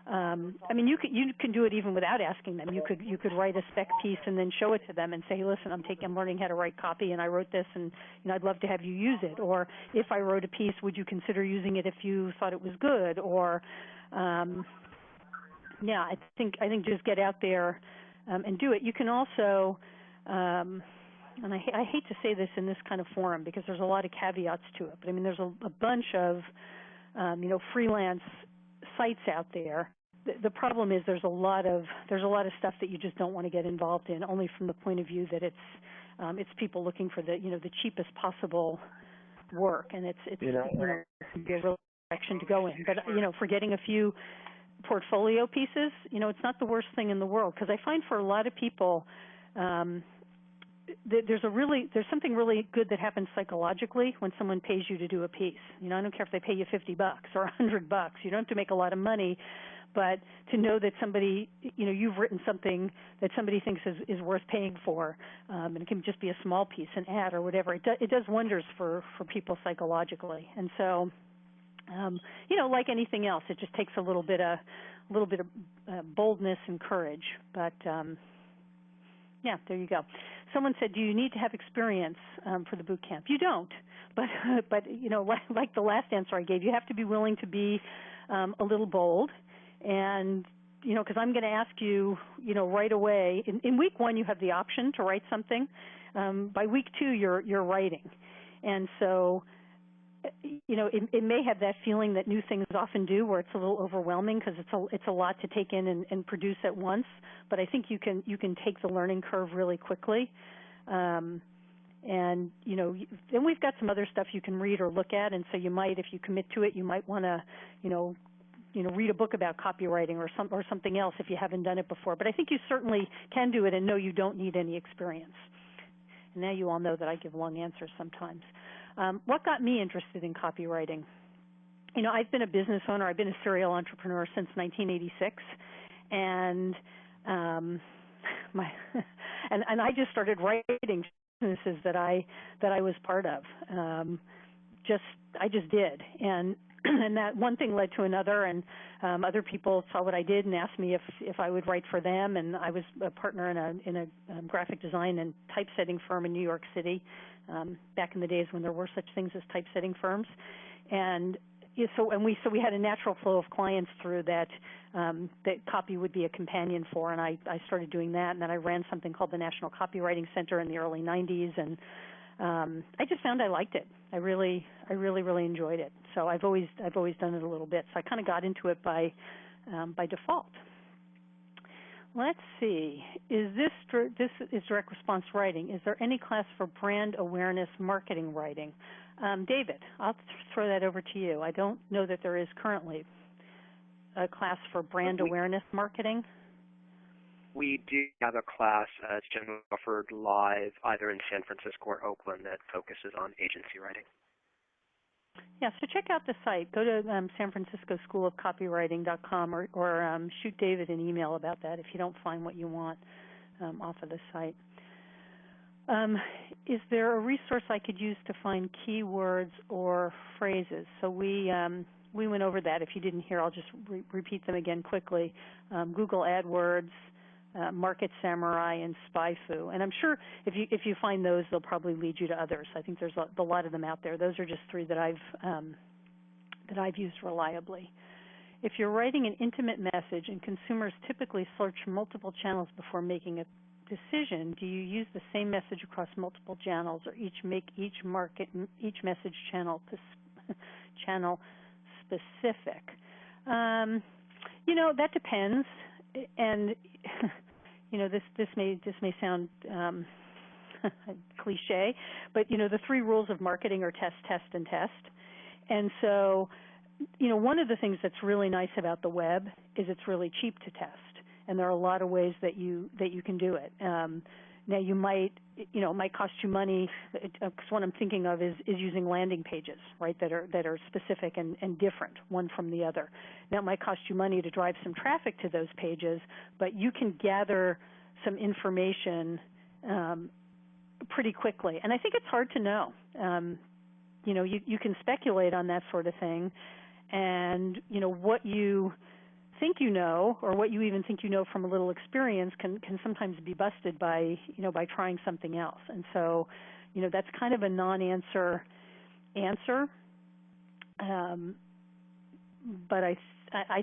You can do it even without asking them. You could write a spec piece and then show it to them and say, hey, listen, I'm learning how to write copy, and I wrote this, and I'd love to have you use it. Or if I wrote a piece, would you consider using it if you thought it was good? Or I think just get out there and do it. You can also, and I hate to say this in this kind of forum because there's a lot of caveats to it, but there's a bunch of freelance sites out there. The problem is there's a lot of stuff that you just don't want to get involved in, only from the point of view that it's people looking for the cheapest possible work, and it's a real direction to go in. But for getting a few portfolio pieces, it's not the worst thing in the world, because I find for a lot of people there's something really good that happens psychologically when someone pays you to do a piece. I don't care if they pay you $50 or $100. You don't have to make a lot of money, but to know that somebody, you've written something that somebody thinks is worth paying for, and it can just be a small piece, an ad or whatever. It does wonders for people psychologically. And so, like anything else, it just takes a little bit of boldness and courage. But yeah, there you go. someone said, do you need to have experience for the boot camp? You don't, but you know, like the last answer I gave, you have to be willing to be a little bold, and you know, because I'm going to ask you, you know, right away. In week 1, you have the option to write something. By week 2, you're writing, and so you know, it may have that feeling that new things often do, where it's a little overwhelming because it's a lot to take in and produce at once. But I think you can take the learning curve really quickly. And you know, then we've got some other stuff you can read or look at, and so you might, if you commit to it, you might want to, you know, read a book about copywriting or something else if you haven't done it before. But I think you certainly can do it, and no, you don't need any experience. And now you all know that I give long answers sometimes. What got me interested in copywriting? You know, I've been a business owner. I've been a serial entrepreneur since 1986, and and I just started writing businesses that I was part of. I just did, and that one thing led to another, and other people saw what I did and asked me if I would write for them. And I was a partner in a graphic design and typesetting firm in New York City back in the days when there were such things as typesetting firms. And so we had a natural flow of clients through that that copy would be a companion for, and I started doing that. And then I ran something called the National Copywriting Center in the early 90s, and I just found I liked it. I really enjoyed it. So I've always done it a little bit. So I kind of got into it by default. Let's see. This is direct response writing. Is there any class for brand awareness marketing writing? David, I'll throw that over to you. I don't know that there is currently a class for brand awareness marketing. We do have a class. It's generally offered live either in San Francisco or Oakland that focuses on agency writing. Yeah, so check out the site. Go to San Francisco School of Copywriting.com or shoot David an email about that if you don't find what you want off of the site. Is there a resource I could use to find keywords or phrases? So we went over that. If you didn't hear, I'll just repeat them again quickly. Google AdWords, Market Samurai, and SpyFu. And I'm sure if you find those, they'll probably lead you to others. I think there's a lot of them out there. Those are just 3 that I've used reliably. If you're writing an intimate message and consumers typically search multiple channels before making a decision, do you use the same message across multiple channels, or each message channel specific? You know, that depends. And you know, this may sound cliche, but you know, the 3 rules of marketing are test, test, and test. And so, you know, one of the things that's really nice about the web is it's really cheap to test, and there are a lot of ways that you can do it. Now, it might cost you money. Because what I'm thinking of is using landing pages, right, that are specific and different one from the other. Now, it might cost you money to drive some traffic to those pages, but you can gather some information pretty quickly. And I think it's hard to know. You know, you can speculate on that sort of thing, and you know what you think you know, or what you even think you know from a little experience, can sometimes be busted by trying something else. And so, you know, that's kind of a non-answer answer. But I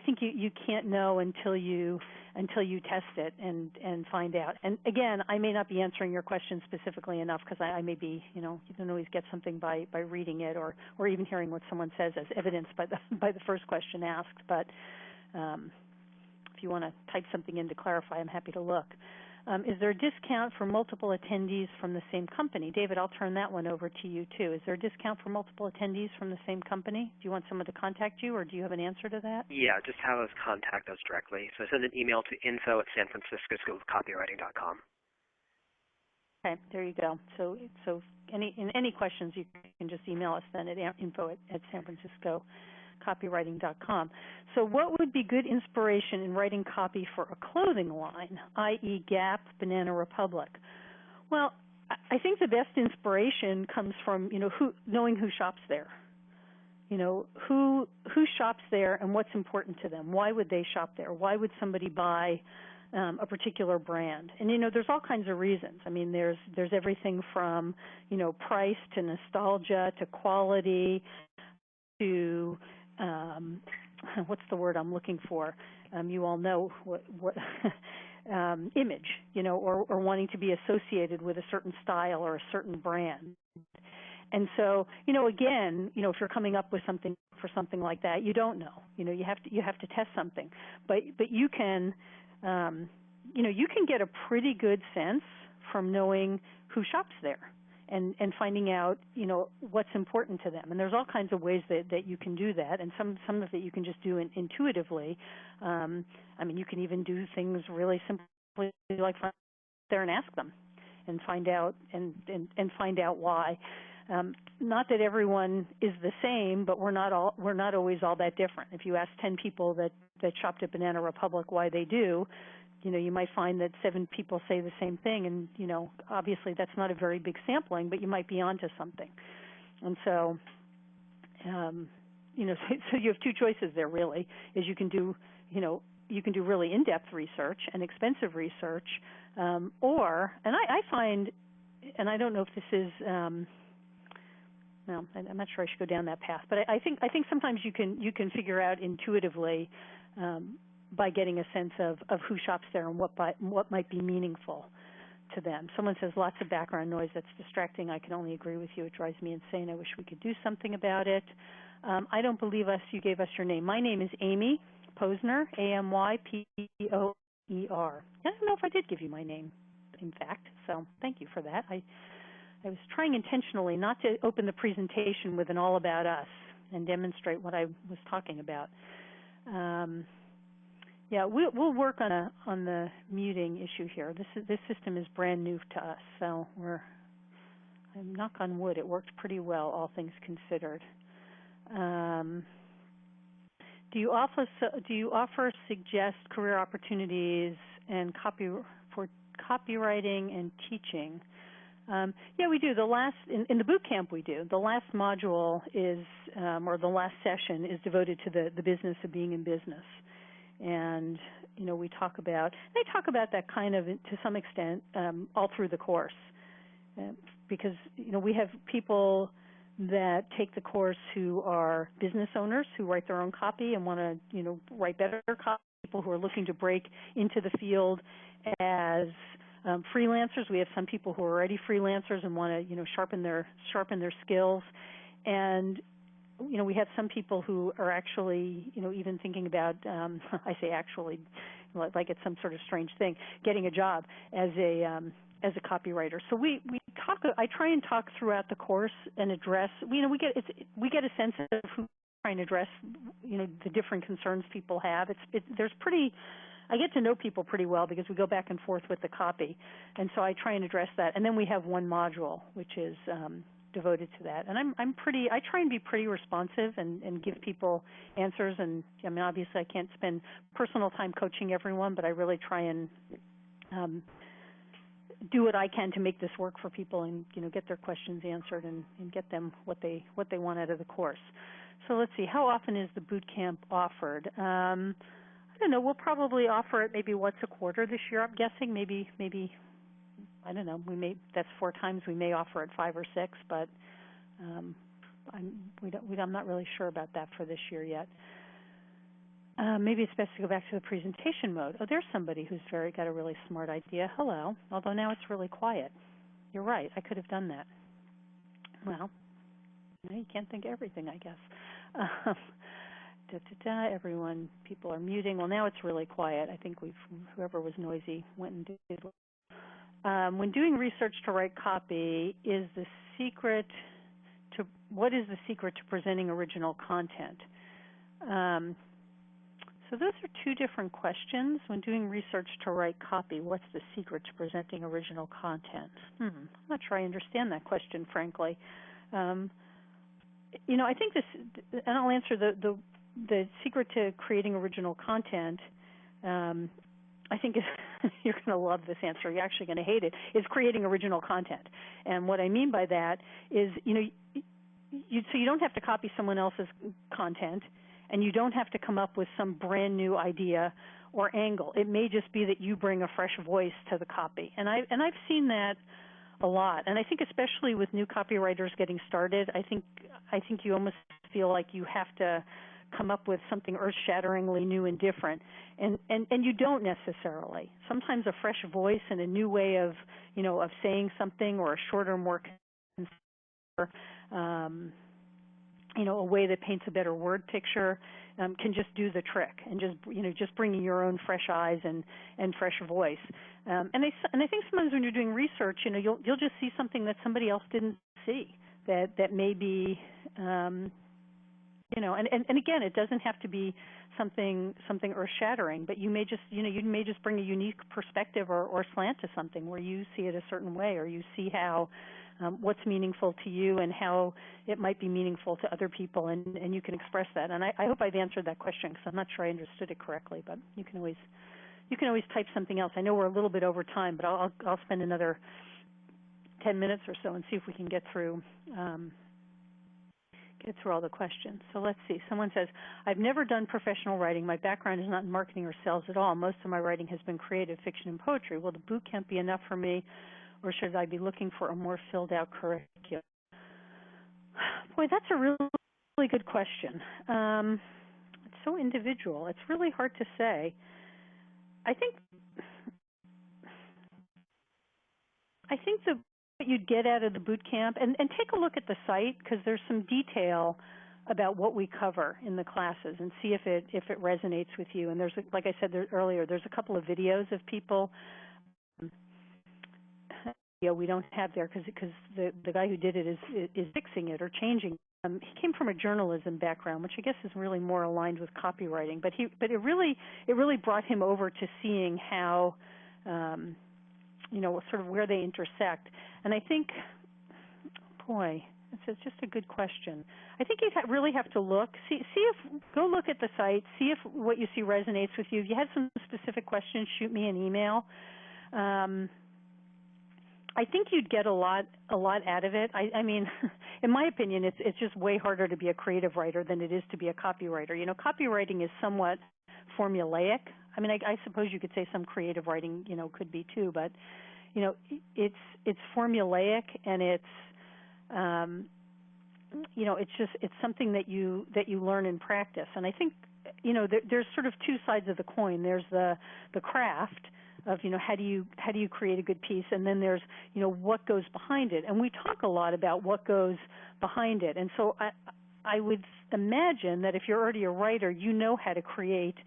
think you can't know until you test it and find out. And again, I may not be answering your question specifically enough, because I may be, you don't always get something by reading it or even hearing what someone says as evidenced by the first question asked. But if you want to type something in to clarify, I'm happy to look. Is there a discount for multiple attendees from the same company? David, I'll turn that one over to you, too. Is there a discount for multiple attendees from the same company? Do you want someone to contact you, or do you have an answer to that? Yeah, just have us contact us directly. So send an email to info@sanfranciscoschoolofcopywriting.com. Okay, there you go. So any questions, you can just email us then at info@sanfranciscocopywriting.com. So what would be good inspiration in writing copy for a clothing line, i.e. Gap, Banana Republic? Well, I think the best inspiration comes from, knowing who shops there. Who shops there and what's important to them. Why would they shop there? Why would somebody buy a particular brand. And there's all kinds of reasons. I mean, there's everything from price to nostalgia to quality to what's the word I'm looking for? You all know what image, or wanting to be associated with a certain style or a certain brand. And so, again, if you're coming up with something for something like that, you don't know. You have to test something, but you can, you can get a pretty good sense from knowing who shops there and finding out, what's important to them. And there's all kinds of ways that you can do that, and some of it you can just do intuitively. I mean, you can even do things really simply like find there and ask them and find out and find out why. Not that everyone is the same, but we're not always all that different. If you ask 10 people that shopped at Banana Republic why they do, you might find that 7 people say the same thing, and obviously that's not a very big sampling, but you might be onto something. And so, so you have two choices there. Really, is you can do really in-depth research and expensive research, or I find, and I don't know if this is. No, I'm not sure I should go down that path, but I think sometimes you can figure out intuitively by getting a sense of who shops there and what might be meaningful to them. Someone says lots of background noise, that's distracting. I can only agree with you. It drives me insane. I wish we could do something about it. I don't believe you gave us your name. My name is Amy Posner, Amypoer. I don't know if I did give you my name, in fact, so thank you for that. I was trying intentionally not to open the presentation with an all about us and demonstrate what I was talking about. Yeah, we'll work on the muting issue here. This system is brand new to us, so I'm knock on wood, it worked pretty well, all things considered. Do you offer suggest career opportunities and for copywriting and teaching? Yeah, we do. In the boot camp we do. The last module is, or the last session is devoted to the business of being in business. And, they talk about that kind of, to some extent, all through the course. Because, we have people that take the course who are business owners who write their own copy and want to, write better copy, people who are looking to break into the field as freelancers. We have some people who are already freelancers and want to, sharpen their skills, and we have some people who are actually, even thinking about, I say actually, like it's some sort of strange thing, getting a job as a copywriter. So we talk. I try and talk throughout the course and address. We get a sense of who trying to address, the different concerns people have. I get to know people pretty well because we go back and forth with the copy, and so I try and address that. And then we have one module which is devoted to that. And I try and be pretty responsive and give people answers. And I mean, obviously, I can't spend personal time coaching everyone, but I really try and do what I can to make this work for people and get their questions answered and get them what they want out of the course. So let's see, how often is the boot camp offered? I don't know. We'll probably offer it maybe once a quarter this year. I'm guessing maybe I don't know. That's 4 times. We may offer it 5 or 6, but I'm not really sure about that for this year yet. Maybe it's best to go back to the presentation mode. Oh, there's somebody who's got a really smart idea. Hello. Although now it's really quiet. You're right. I could have done that. Well, you can't think of everything, I guess. Everyone, people are muting. Well, now it's really quiet. I think whoever was noisy went and did. When doing research to write copy, what is the secret to presenting original content? So those are 2 different questions. When doing research to write copy, what's the secret to presenting original content? I'm not sure I understand that question, frankly. I think this, and I'll answer the secret to creating original content. I think you're going to love this answer. You're actually going to hate it. Is creating original content, and what I mean by that is, so you don't have to copy someone else's content, and you don't have to come up with some brand new idea or angle. It may just be that you bring a fresh voice to the copy. And I've seen that a lot. And I think especially with new copywriters getting started, I think you almost feel like you have to come up with something earth-shatteringly new and different. And you don't necessarily. Sometimes a fresh voice and a new way of saying something, or a shorter, more a way that paints a better word picture can just do the trick, and just bringing your own fresh eyes and fresh voice. And I think sometimes when you're doing research, you'll just see something that somebody else didn't see that may be and again, it doesn't have to be something earth-shattering, but you may just bring a unique perspective or slant to something where you see it a certain way, or you see how what's meaningful to you and how it might be meaningful to other people, and you can express that. And I hope I've answered that question, because I'm not sure I understood it correctly, but you can always type something else. I know we're a little bit over time, but I'll spend another 10 minutes or so and see if we can get through all the questions. So let's see. Someone says, I've never done professional writing. My background is not in marketing or sales at all. Most of my writing has been creative fiction and poetry. Will the boot camp be enough for me, or should I be looking for a more filled-out curriculum? Boy, that's a really good question. It's so individual. It's really hard to say. I think what you'd get out of the boot camp, and take a look at the site, because there's some detail about what we cover in the classes, and see if it resonates with you. And there's, like I said earlier, there's a couple of videos of people. We don't have there because the guy who did it is fixing it or changing. He came from a journalism background, which I guess is really more aligned with copywriting. But it really brought him over to seeing how sort of where they intersect. And I think, boy, it's just a good question. I think you really have to look, go look at the site, see if what you see resonates with you. If you had some specific questions, shoot me an email. I think you'd get a lot out of it. I mean, in my opinion, it's just way harder to be a creative writer than it is to be a copywriter. Copywriting is somewhat formulaic. I mean, I suppose you could say some creative writing, could be too, but it's formulaic, and it's it's something that you learn in practice. And I think there's sort of two sides of the coin. There's the craft of how do you create a good piece, and then there's what goes behind it. And we talk a lot about what goes behind it. And so I would imagine that if you're already a writer, you know how to create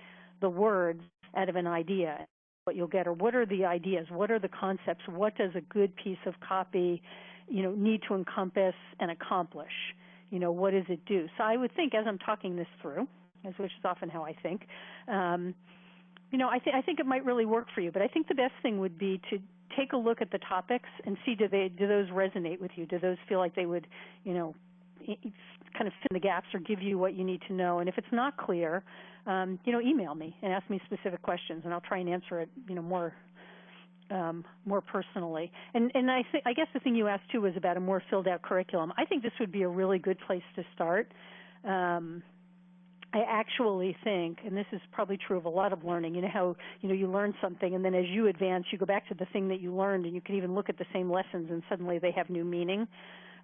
the words out of an idea, what you'll get, or what are the ideas, what are the concepts, what does a good piece of copy need to encompass and accomplish, what does it do. So I would think, as I'm talking this through, which is often how I think, I think it might really work for you. But I think the best thing would be to take a look at the topics and see do those resonate with you? Do those feel like they would, kind of fill in the gaps or give you what you need to know? And if it's not clear, email me and ask me specific questions, and I'll try and answer it, more personally. And I guess the thing you asked too was about a more filled out curriculum. I think this would be a really good place to start. I actually think, and this is probably true of a lot of learning, how you learn something, and then as you advance, you go back to the thing that you learned, and you can even look at the same lessons, and suddenly they have new meaning.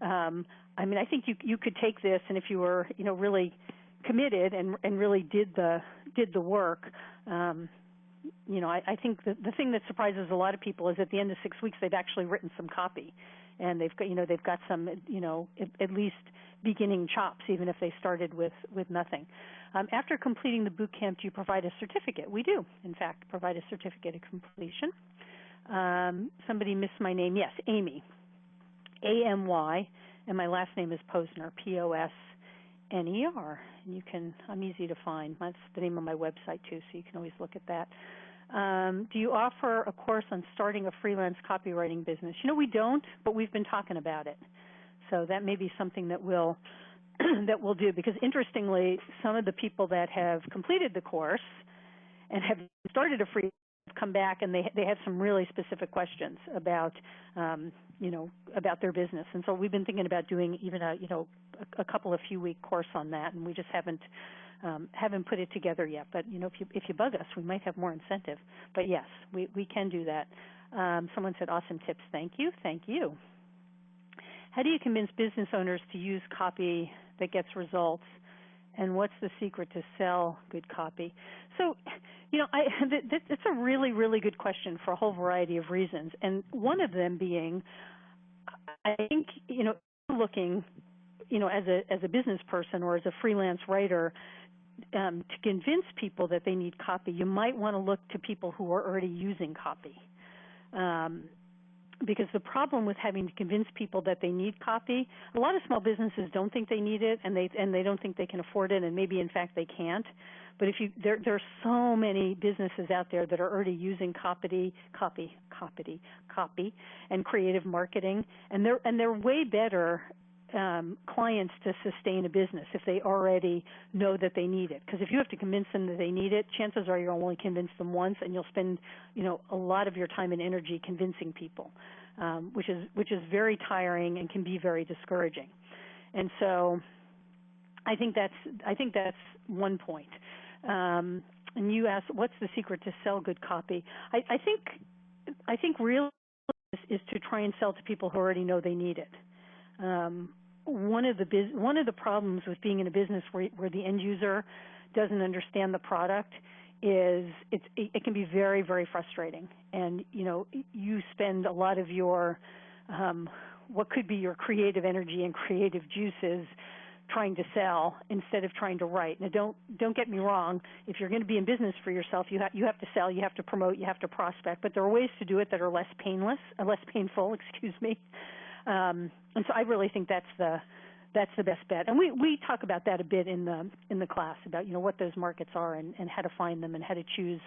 I mean, I think you could take this, and if you were really committed and really did the work, I think the thing that surprises a lot of people is at the end of 6 weeks they've actually written some copy, and they've got some at least beginning chops, even if they started with nothing. After completing the boot camp, do you provide a certificate? We do, in fact, provide a certificate of completion. Somebody missed my name. Yes, Amy, A-M-Y, and my last name is Posner, P-O-S-N-E-R. And I'm easy to find. That's the name of my website, too, so you can always look at that. Do you offer a course on starting a freelance copywriting business? We don't, but we've been talking about it. So that may be something that we'll do, because interestingly, some of the people that have completed the course and have started a freelance have come back, and they have some really specific questions about about their business. And so we've been thinking about doing even a couple of few week course on that, and we just haven't Haven't put it together yet, but if you bug us, we might have more incentive. But yes, we can do that. Someone said, awesome tips. Thank you. Thank you. How do you convince business owners to use copy that gets results? And what's the secret to sell good copy? So, it's a really, really good question for a whole variety of reasons. And one of them being, I think, looking, as a business person or as a freelance writer, to convince people that they need copy, you might want to look to people who are already using copy. Because the problem with having to convince people that they need copy, a lot of small businesses don't think they need it, and they don't think they can afford it, and maybe in fact they can't. But there are so many businesses out there that are already using copy, and creative marketing, and they're way better clients to sustain a business if they already know that they need it. Because if you have to convince them that they need it, chances are you'll only convince them once, and you'll spend a lot of your time and energy convincing people, which is very tiring and can be very discouraging. And so I think that's one point. And you asked, what's the secret to sell good copy? I think really is to try and sell to people who already know they need it. One of the problems with being in a business where the end user doesn't understand the product is it can be very, very frustrating. And you spend a lot of your what could be your creative energy and creative juices trying to sell instead of trying to write. Now, don't get me wrong. If you're going to be in business for yourself, you have to sell, you have to promote, you have to prospect. But there are ways to do it that are less painful. Excuse me. And so I really think that's the best bet. And we talk about that a bit in the class about what those markets are and how to find them and how to choose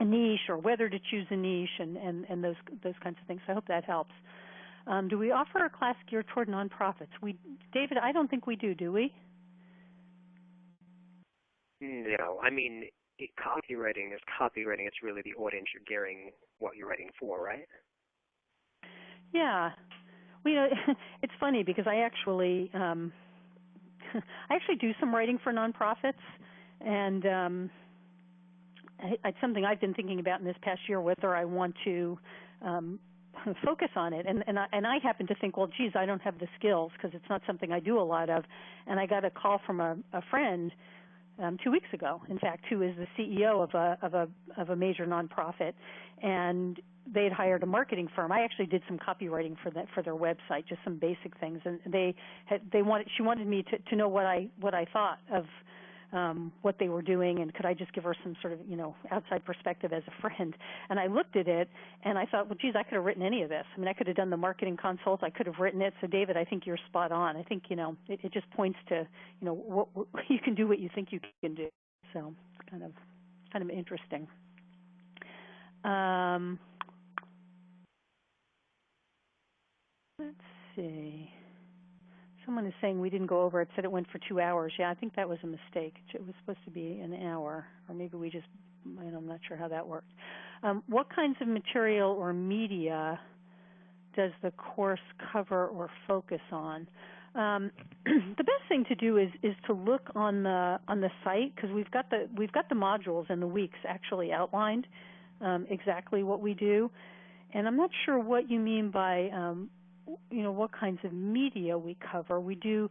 a niche or whether to choose a niche and those kinds of things. So I hope that helps. Do we offer a class geared toward nonprofits? David, I don't think we do we? No. I mean, copywriting is copywriting. It's really the audience you're gearing what you're writing for, right? Yeah. Well, it's funny because I actually do some writing for nonprofits, and it's something I've been thinking about in this past year, whether I want to focus on it. And I happen to think, well, geez, I don't have the skills because it's not something I do a lot of. And I got a call from a friend 2 weeks ago, in fact, who is the CEO of a major nonprofit, and they had hired a marketing firm. I actually did some copywriting for their website, just some basic things, and she wanted me to know what I thought of what they were doing, and could I just give her some sort of outside perspective as a friend. And I looked at it and I thought, well, geez, I could have written any of this. I mean, I could have done the marketing consult, I could have written it. So David, I think you're spot on. I think it just points to what you can do, what you think you can do. So it's kind of interesting. Let's see. Someone is saying we didn't go over it, said it went for 2 hours. Yeah, I think that was a mistake. It was supposed to be an hour, or maybe we just, I'm not sure how that worked. What kinds of material or media does the course cover or focus on? The best thing to do is to look on the site, because we've got the modules and the weeks actually outlined exactly what we do. And I'm not sure what you mean by what kinds of media we cover. We do,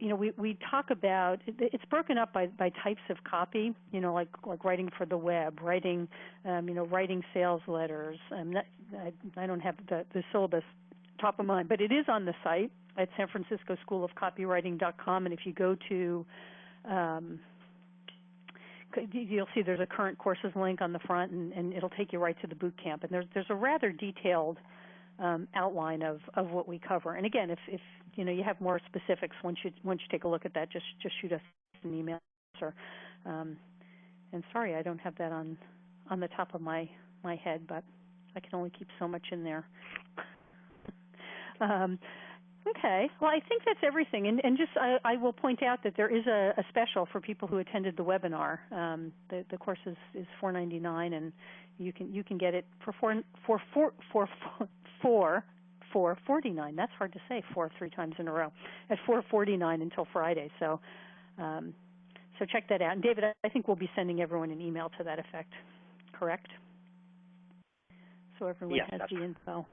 we talk about, it's broken up by types of copy, like writing for the web, writing sales letters. I don't have the syllabus top of mind, but it is on the site at sanfranciscoschoolofcopywriting.com, and if you go to, you'll see there's a current courses link on the front, and it'll take you right to the boot camp. And there's a rather detailed outline of what we cover. And again, if you have more specifics, once you take a look at that, just shoot us an email. And sorry, I don't have that on the top of my head, but I can only keep so much in there. Okay. Well, I think that's everything. And just I will point out that there is a special for people who attended the webinar. The course is $4.99, and you can get it for $4.49. That's hard to say, 3 times in a row, at $4.49 until Friday. So So check that out. And David, I think we'll be sending everyone an email to that effect, correct? So everyone has the info.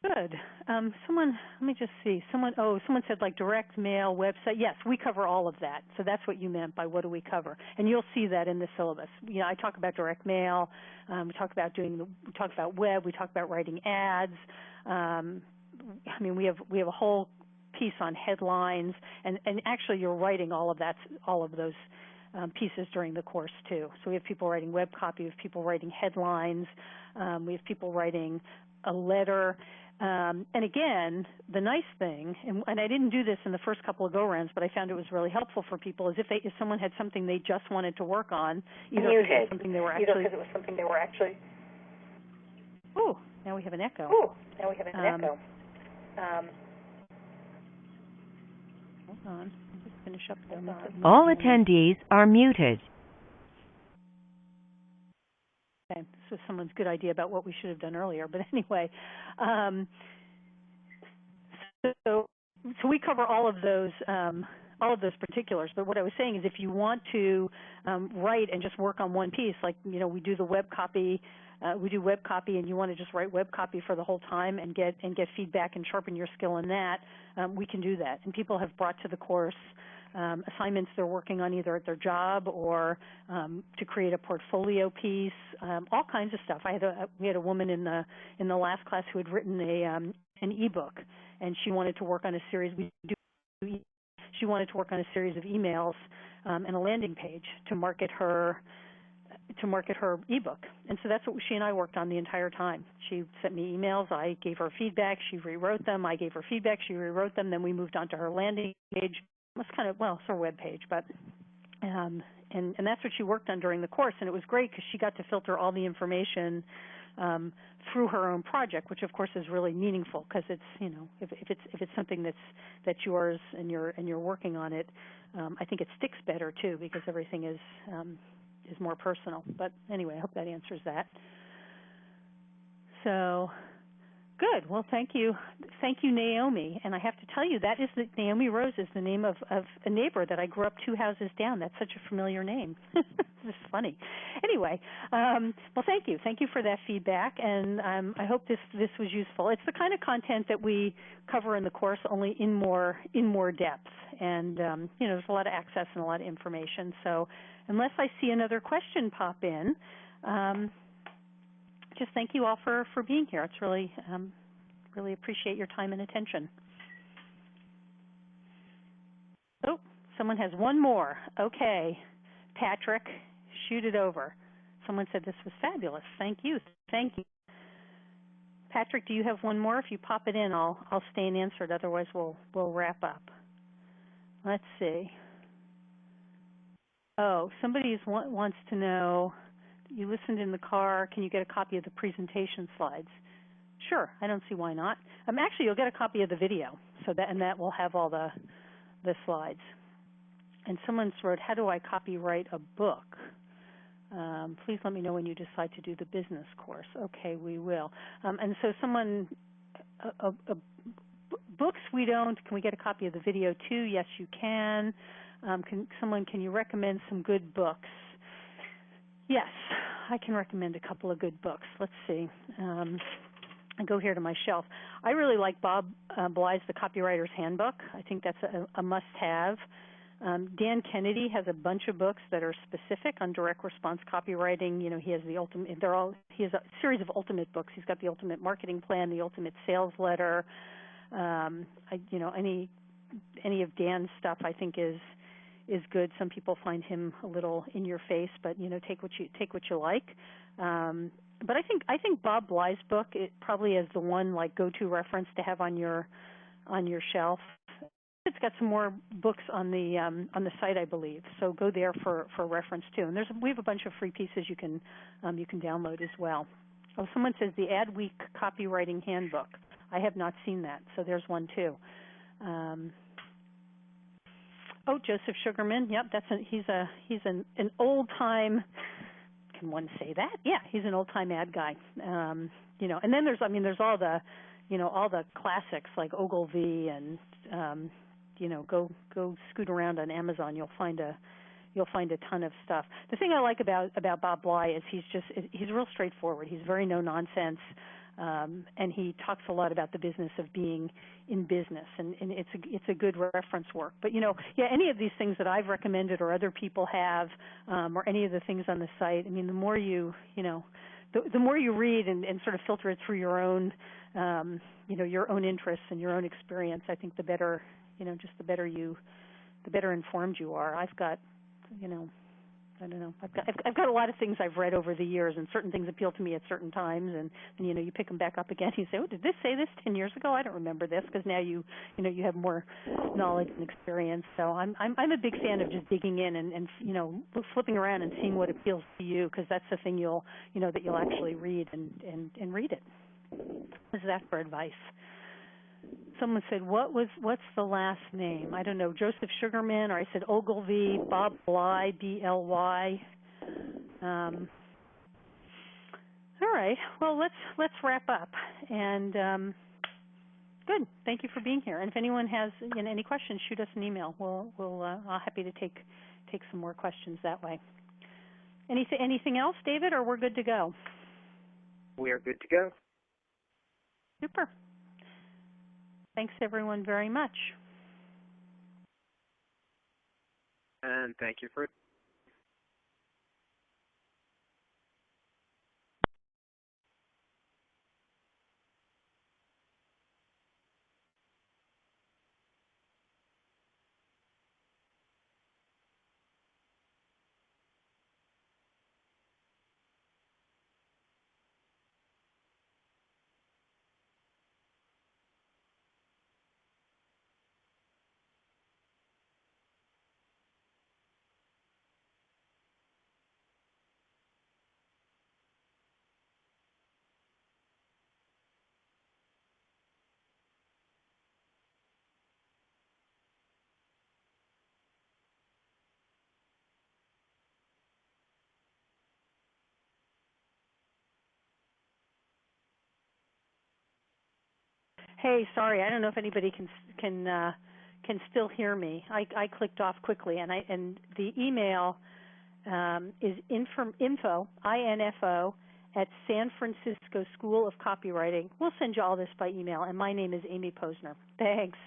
Good. Someone, let me just see. Someone said like direct mail, website. Yes, we cover all of that. So that's what you meant by what do we cover. And you'll see that in the syllabus. You know, I talk about direct mail. We talk about web. We talk about writing ads. I mean, we have a whole piece on headlines, and actually you're writing all of those pieces during the course too. So we have people writing web copy, we have people writing headlines, we have people writing a letter. And again, the nice thing, and I didn't do this in the first couple of go-rounds, but I found it was really helpful for people, is if someone had something they just wanted to work on, either because it was something they were actually. Ooh, now we have an echo. Hold on, I'll just finish up there. All attendees are muted. Okay, this was someone's good idea about what we should have done earlier. But anyway, so we cover all of those particulars. But what I was saying is, if you want to write and just work on one piece, like we do the web copy, and you want to just write web copy for the whole time and get feedback and sharpen your skill in that, we can do that. And people have brought to the course assignments they're working on either at their job or to create a portfolio piece, all kinds of stuff. We had a woman in the last class who had written an ebook, and she wanted to work on a series. She wanted to work on a series of emails and a landing page to market her ebook. And so that's what she and I worked on the entire time. She sent me emails, I gave her feedback, she rewrote them, I gave her feedback, she rewrote them, then we moved on to her landing page. It was it's her web page, but and that's what she worked on during the course, and it was great because she got to filter all the information through her own project, which of course is really meaningful because it's if it's something that's yours and you're working on it, I think it sticks better too because everything is more personal. But anyway, I hope that answers that. So. Good. Well, thank you, Naomi. And I have to tell you, Naomi Rose is the name of a neighbor that I grew up 2 houses down. That's such a familiar name. It's funny. Anyway, well, thank you. Thank you for that feedback, and I hope this was useful. It's the kind of content that we cover in the course, only in more depth. And there's a lot of access and a lot of information. So, unless I see another question pop in. Just thank you all for being here. It's really appreciate your time and attention. Oh, someone has one more. Okay, Patrick, shoot it over. Someone said this was fabulous. Thank you. Patrick, do you have one more? If you pop it in, I'll stay and answer it. Otherwise, we'll wrap up. Let's see. Oh, somebody wants to know. You listened in the car. Can you get a copy of the presentation slides? Sure. I don't see why not. Actually, you'll get a copy of the video, that will have all the slides. And someone wrote, "How do I copyright a book? Please let me know when you decide to do the business course." Okay, we will. And so books we don't. Can we get a copy of the video too? Yes, you can. Can you recommend some good books? Yes, I can recommend a couple of good books. Let's see. I go here to my shelf. I really like Bob Bly's The Copywriter's Handbook. I think that's a must-have. Dan Kennedy has a bunch of books that are specific on direct response copywriting. He has he has a series of ultimate books. He's got the Ultimate Marketing Plan, the Ultimate Sales Letter. Any of Dan's stuff I think is good. Some people find him a little in your face, but take what you like. But I think Bob Bly's book, it probably is the one like go-to reference to have on your shelf. It's got some more books on the site, I believe. So go there for reference too. And we have a bunch of free pieces you can download as well. Oh, someone says the Adweek Copywriting Handbook. I have not seen that, so there's one too. Joseph Sugarman. Yep, he's an old-time. Can one say that? Yeah, he's an old-time ad guy. And then there's all the classics like Ogilvy and go scoot around on Amazon. You'll find a ton of stuff. The thing I like about Bob Bly is he's real straightforward. He's very no nonsense, and he talks a lot about the business of being in business, and it's a good reference work. But any of these things that I've recommended or other people have, or any of the things on the site, I mean, the more the more you read and sort of filter it through your own your own interests and your own experience, I think the better the better informed you are. I've got I don't know. I've got a lot of things I've read over the years, and certain things appeal to me at certain times, and you pick them back up again. You say, "Oh, did this say this 10 years ago? I don't remember this," because now you have more knowledge and experience. So I'm a big fan of just digging in and flipping around and seeing what appeals to you, because that's the thing that you'll actually read and read it. Is that for advice? Someone said, what's the last name? I don't know, Joseph Sugarman, or I said Ogilvy, Bob Bly, B-L-Y. All right, well, let's wrap up. And good, thank you for being here. And if anyone has any questions, shoot us an email. I'm happy to take some more questions that way. Anything else, David, or we're good to go? We are good to go. Super. Thanks, everyone, very much. And thank you for Hey, sorry, I don't know if anybody can still hear me. I clicked off quickly, and the email is info at San Francisco School of Copywriting. We'll send you all this by email, and my name is Amy Posner. Thanks.